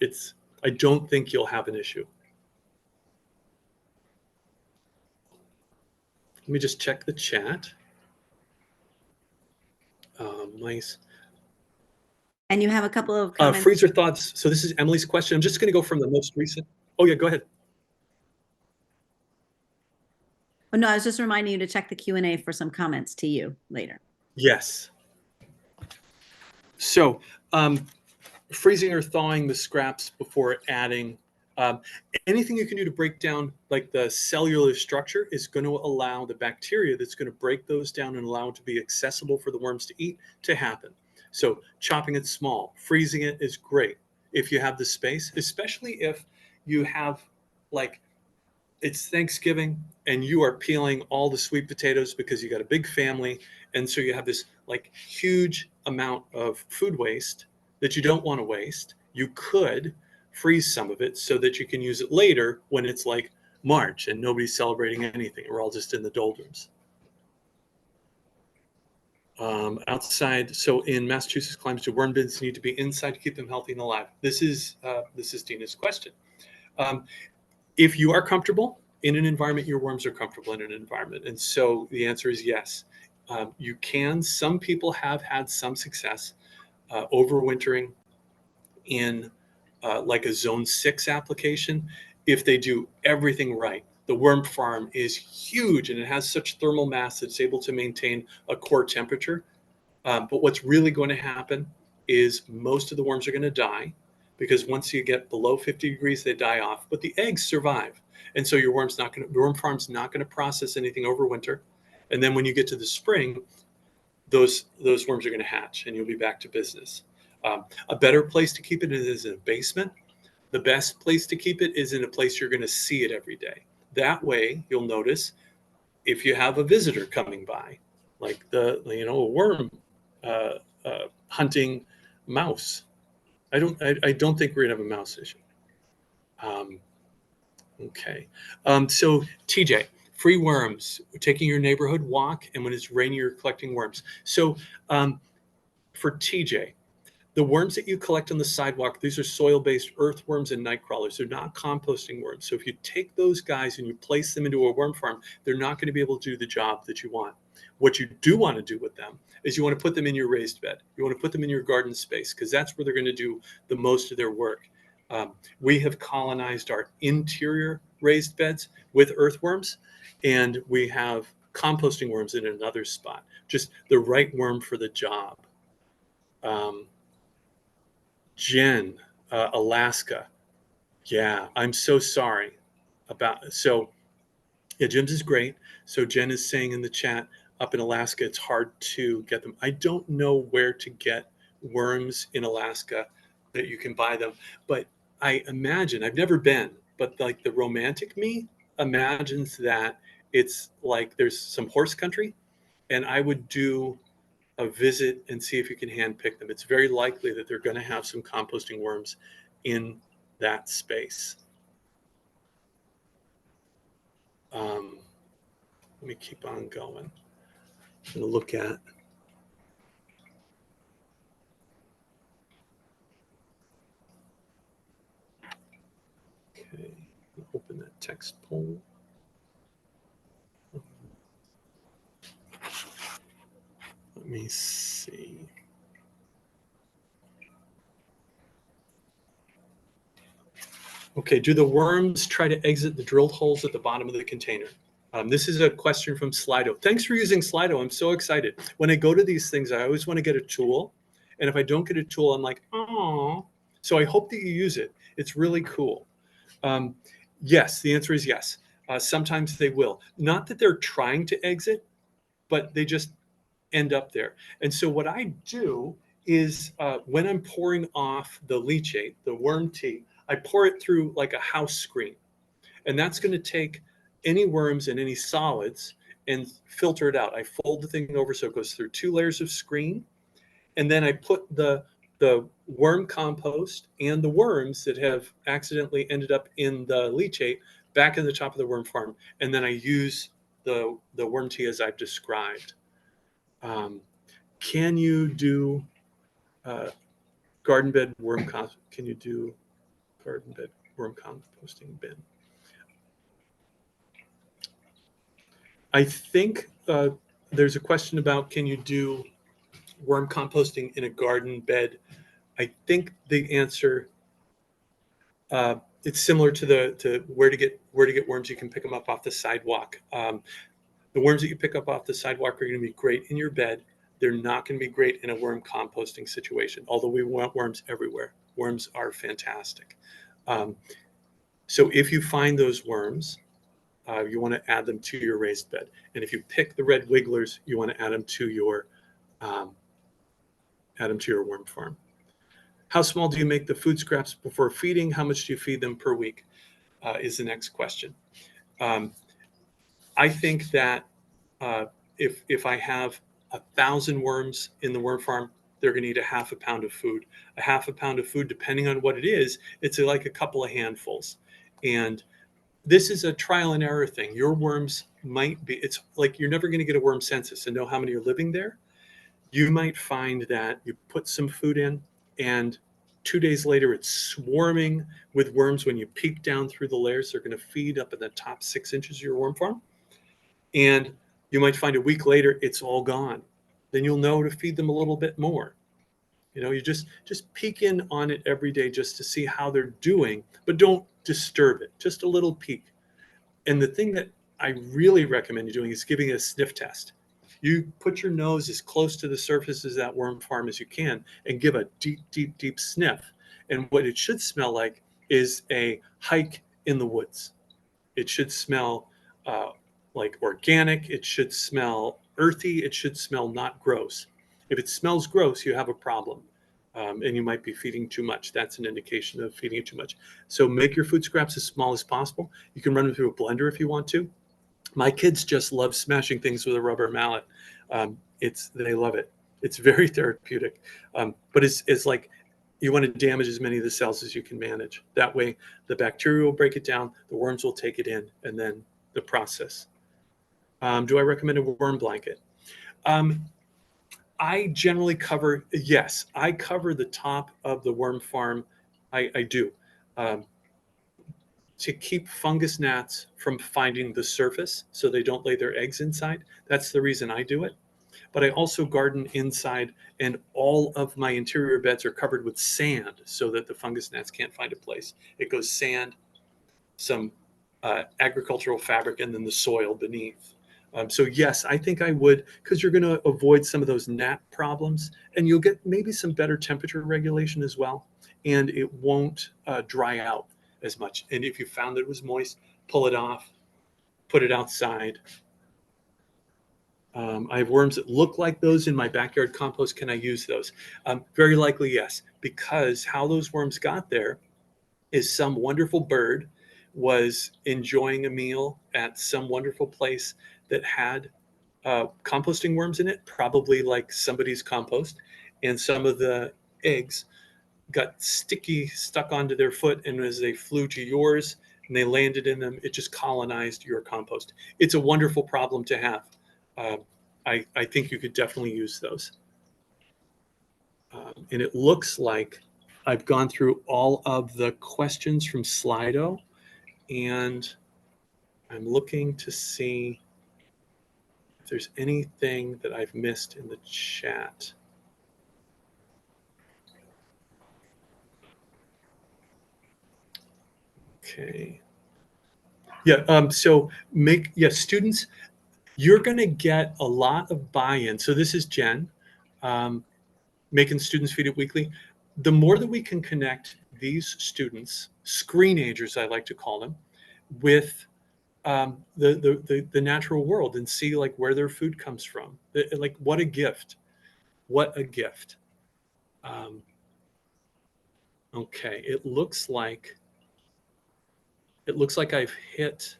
it's. I don't think you'll have an issue. Let me just check the chat. Mice. And you have a couple of comments. Freezer thoughts. So this is Emily's question. I'm just going to go from the most recent. Oh yeah, go ahead. Oh, no, I was just reminding you to check the Q&A for some comments to you later. Yes. So freezing or thawing the scraps before adding um, anything you can do to break down like the cellular structure is going to allow the bacteria that's going to break those down and allow it to be accessible for the worms to eat to happen. So chopping it small, freezing it is great if you have the space, especially if you have like it's Thanksgiving and you are peeling all the sweet potatoes because you got a big family. And so you have this like huge amount of food waste that you don't want to waste. You could freeze some of it so that you can use it later when it's like March and nobody's celebrating anything. We're all just in the doldrums. Outside, so in Massachusetts climates, do worm bins need to be inside to keep them healthy and alive? This is Dina's question. If you are comfortable in an environment, your worms are comfortable in an environment. And so the answer is yes. You can. Some people have had some success overwintering in like a zone 6 application if they do everything right. The worm farm is huge and it has such thermal mass that it's able to maintain a core temperature. But what's really going to happen is most of the worms are going to die because once you get below 50 degrees, they die off, but the eggs survive. And so your worm farm's not going to process anything over winter. And then when you get to the spring, those worms are going to hatch and you'll be back to business. A better place to keep it is in a basement. The best place to keep it is in a place you're going to see it every day. That way you'll notice if you have a visitor coming by, like a worm hunting mouse. I don't think we're gonna have a mouse issue. Okay. So TJ, free worms, taking your neighborhood walk, and when it's rainy, you're collecting worms. So for TJ, the worms that you collect on the sidewalk, these are soil-based earthworms and night crawlers. They're not composting worms. So if you take those guys and you place them into a worm farm, they're not going to be able to do the job that you want. What you do want to do with them is you want to put them in your raised bed. You want to put them in your garden space because that's where they're going to do the most of their work. We have colonized our interior raised beds with earthworms, and we have composting worms in another spot. Just the right worm for the job. Jen, Alaska. Yeah, I'm so sorry about. So, yeah, Jim's is great. So Jen is saying in the chat, up in Alaska, it's hard to get them. I don't know where to get worms in Alaska that you can buy them, but I imagine I've never been, but like the romantic me imagines that it's like there's some horse country, and I would do a visit and see if you can hand pick them. It's very likely that they're going to have some composting worms in that space. Let me keep on going. I'm going to look at. Okay, open that text poll. Let me see. Okay, do the worms try to exit the drilled holes at the bottom of the container? This is a question from Slido. Thanks for using Slido. I'm so excited. When I go to these things, I always want to get a tool. And if I don't get a tool, I'm like, oh. So I hope that you use it. It's really cool. Yes, the answer is yes. Sometimes they will. Not that they're trying to exit, but they just end up there. And so what I do is when I'm pouring off the leachate, the worm tea, I pour it through like a house screen. And that's going to take any worms and any solids and filter it out. I fold the thing over so it goes through 2 layers of screen. And then I put the worm compost and the worms that have accidentally ended up in the leachate back in the top of the worm farm. And then I use the worm tea as I've described. Can you do garden bed worm compost? Can you do garden bed worm composting bin? I think there's a question about can you do worm composting in a garden bed? I think the answer it's similar to where to get worms. You can pick them up off the sidewalk. The worms that you pick up off the sidewalk are going to be great in your bed. They're not going to be great in a worm composting situation, although we want worms everywhere. Worms are fantastic. So if you find those worms, you want to add them to your raised bed. And if you pick the red wigglers, you want to add them to your worm farm. How small do you make the food scraps before feeding? How much do you feed them per week? Is the next question. I think that if I have 1,000 worms in the worm farm, they're going to eat a half a pound of food. A half a pound of food, depending on what it is, it's like a couple of handfuls. And this is a trial and error thing. Your worms might be, it's like you're never going to get a worm census and know how many are living there. You might find that you put some food in and 2 days later it's swarming with worms. When you peek down through the layers, they're going to feed up in the top 6 inches of your worm farm. And you might find a week later it's all gone. Then you'll know to feed them a little bit more. You know, you just peek in on it every day just to see how they're doing, but don't disturb it. Just a little peek. And the thing that I really recommend you doing is giving it a sniff test. You put your nose as close to the surface of that worm farm as you can and give a deep, deep, deep sniff. And what it should smell like is a hike in the woods. It should smell like organic. It should smell earthy. It should smell not gross. If it smells gross, you have a problem. And you might be feeding too much. That's an indication of feeding it too much. So make your food scraps as small as possible. You can run them through a blender if you want to. My kids just love smashing things with a rubber mallet. They love it. It's very therapeutic. But it's like you want to damage as many of the cells as you can manage. That way, the bacteria will break it down, the worms will take it in, and then the process. Do I recommend a worm blanket? I generally cover, yes, I cover the top of the worm farm. I do. To keep fungus gnats from finding the surface so they don't lay their eggs inside. That's the reason I do it. But I also garden inside, and all of my interior beds are covered with sand so that the fungus gnats can't find a place. It goes sand, some agricultural fabric, and then the soil beneath. So yes, I think I would, because you're going to avoid some of those gnat problems, and you'll get maybe some better temperature regulation as well, and it won't dry out as much. And if you found that it was moist, pull it off, put it outside. I have worms that look like those in my backyard compost. Can I use those? Very likely yes, because how those worms got there is some wonderful bird was enjoying a meal at some wonderful place that had composting worms in it, probably like somebody's compost, and some of the eggs got stuck onto their foot, and as they flew to yours, and they landed in them. It just colonized your compost. It's a wonderful problem to have. I think you could definitely use those. And it looks like I've gone through all of the questions from Slido, and I'm looking to see if there's anything that I've missed in the chat. Okay. Yeah, so students, you're going to get a lot of buy-in. So this is Jen, making students feed it weekly. The more that we can connect these students, screenagers, I like to call them, with the natural world and see like where their food comes from. Like, what a gift. What a gift. Okay, it looks like I've hit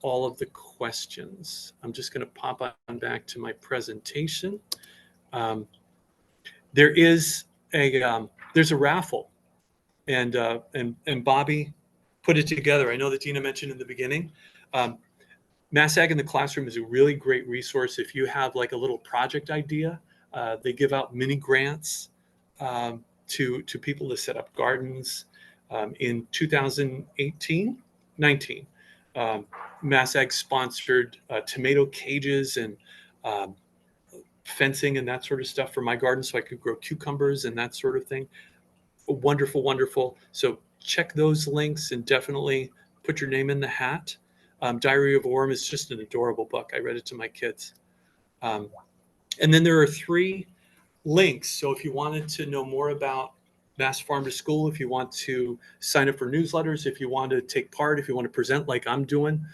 all of the questions. I'm just going to pop on back to my presentation. There's a raffle, and Bobby put it together. I know that Dina mentioned in the beginning. Mass Ag in the Classroom is a really great resource if you have like a little project idea. They give out mini grants to people to set up gardens. In 2018-19, Mass Ag sponsored tomato cages and fencing and that sort of stuff for my garden, so I could grow cucumbers and that sort of thing. Wonderful, wonderful. So check those links and definitely put your name in the hat. Diary of a Worm is just an adorable book. I read it to my kids. And then there are 3 links. So if you wanted to know more about Mass Farm to School, if you want to sign up for newsletters, if you want to take part, if you want to present like I'm doing,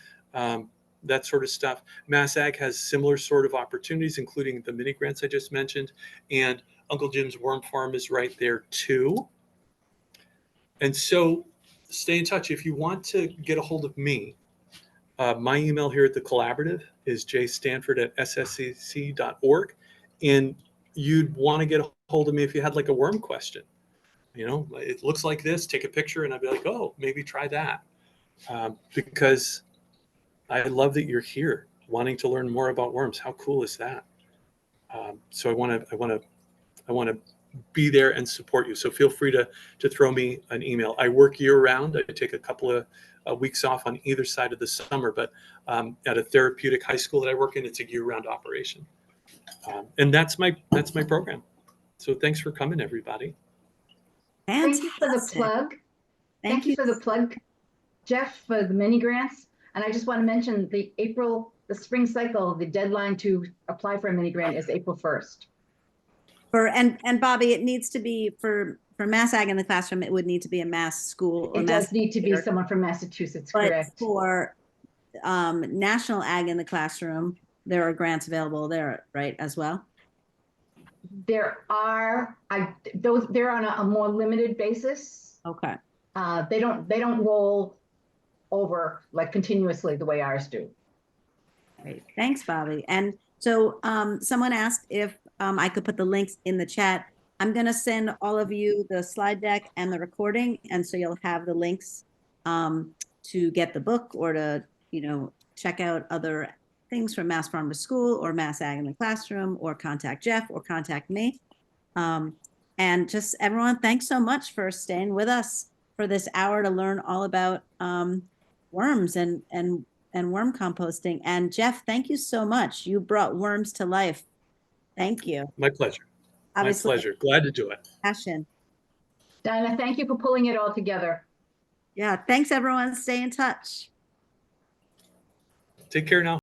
that sort of stuff. Mass Ag has similar sort of opportunities, including the mini grants I just mentioned. And Uncle Jim's Worm Farm is right there too. And so stay in touch. If you want to get a hold of me, my email here at the Collaborative is jstanford@sscc.org. And you'd want to get a hold of me if you had like a worm question. You know, it looks like this, take a picture, and I'd be like, oh, maybe try that. Because I love that you're here wanting to learn more about worms. How cool is that? So I want to be there and support you. So feel free to throw me an email. I work year round. I take a couple of weeks off on either side of the summer, but at a therapeutic high school that I work in, it's a year round operation. And that's my program. So thanks for coming, everybody. Thank you for the plug. Thank you for the plug, Jeff, for the mini grants. And I just want to mention the spring cycle, the deadline to apply for a mini grant is April 1st. And Bobby, it needs to be for Mass Ag in the Classroom, it would need to be a Mass school. Or it does need to be someone from Massachusetts, but correct. For National Ag in the Classroom, there are grants available there, right, as well? There are, they're on a more limited basis. Okay. They don't roll over like continuously the way ours do. Great. Thanks, Bobby. And so someone asked if I could put the links in the chat. I'm going to send all of you the slide deck and the recording. And so you'll have the links to get the book or to, check out other things from Mass Farm to School or Mass Ag in the Classroom, or contact Jeff or contact me. And just everyone, thanks so much for staying with us for this hour to learn all about worms and worm composting. And Jeff, thank you so much. You brought worms to life. Thank you. My pleasure. Obviously, my pleasure. Glad to do it. Passion. Dinah, thank you for pulling it all together. Yeah. Thanks, everyone. Stay in touch. Take care now.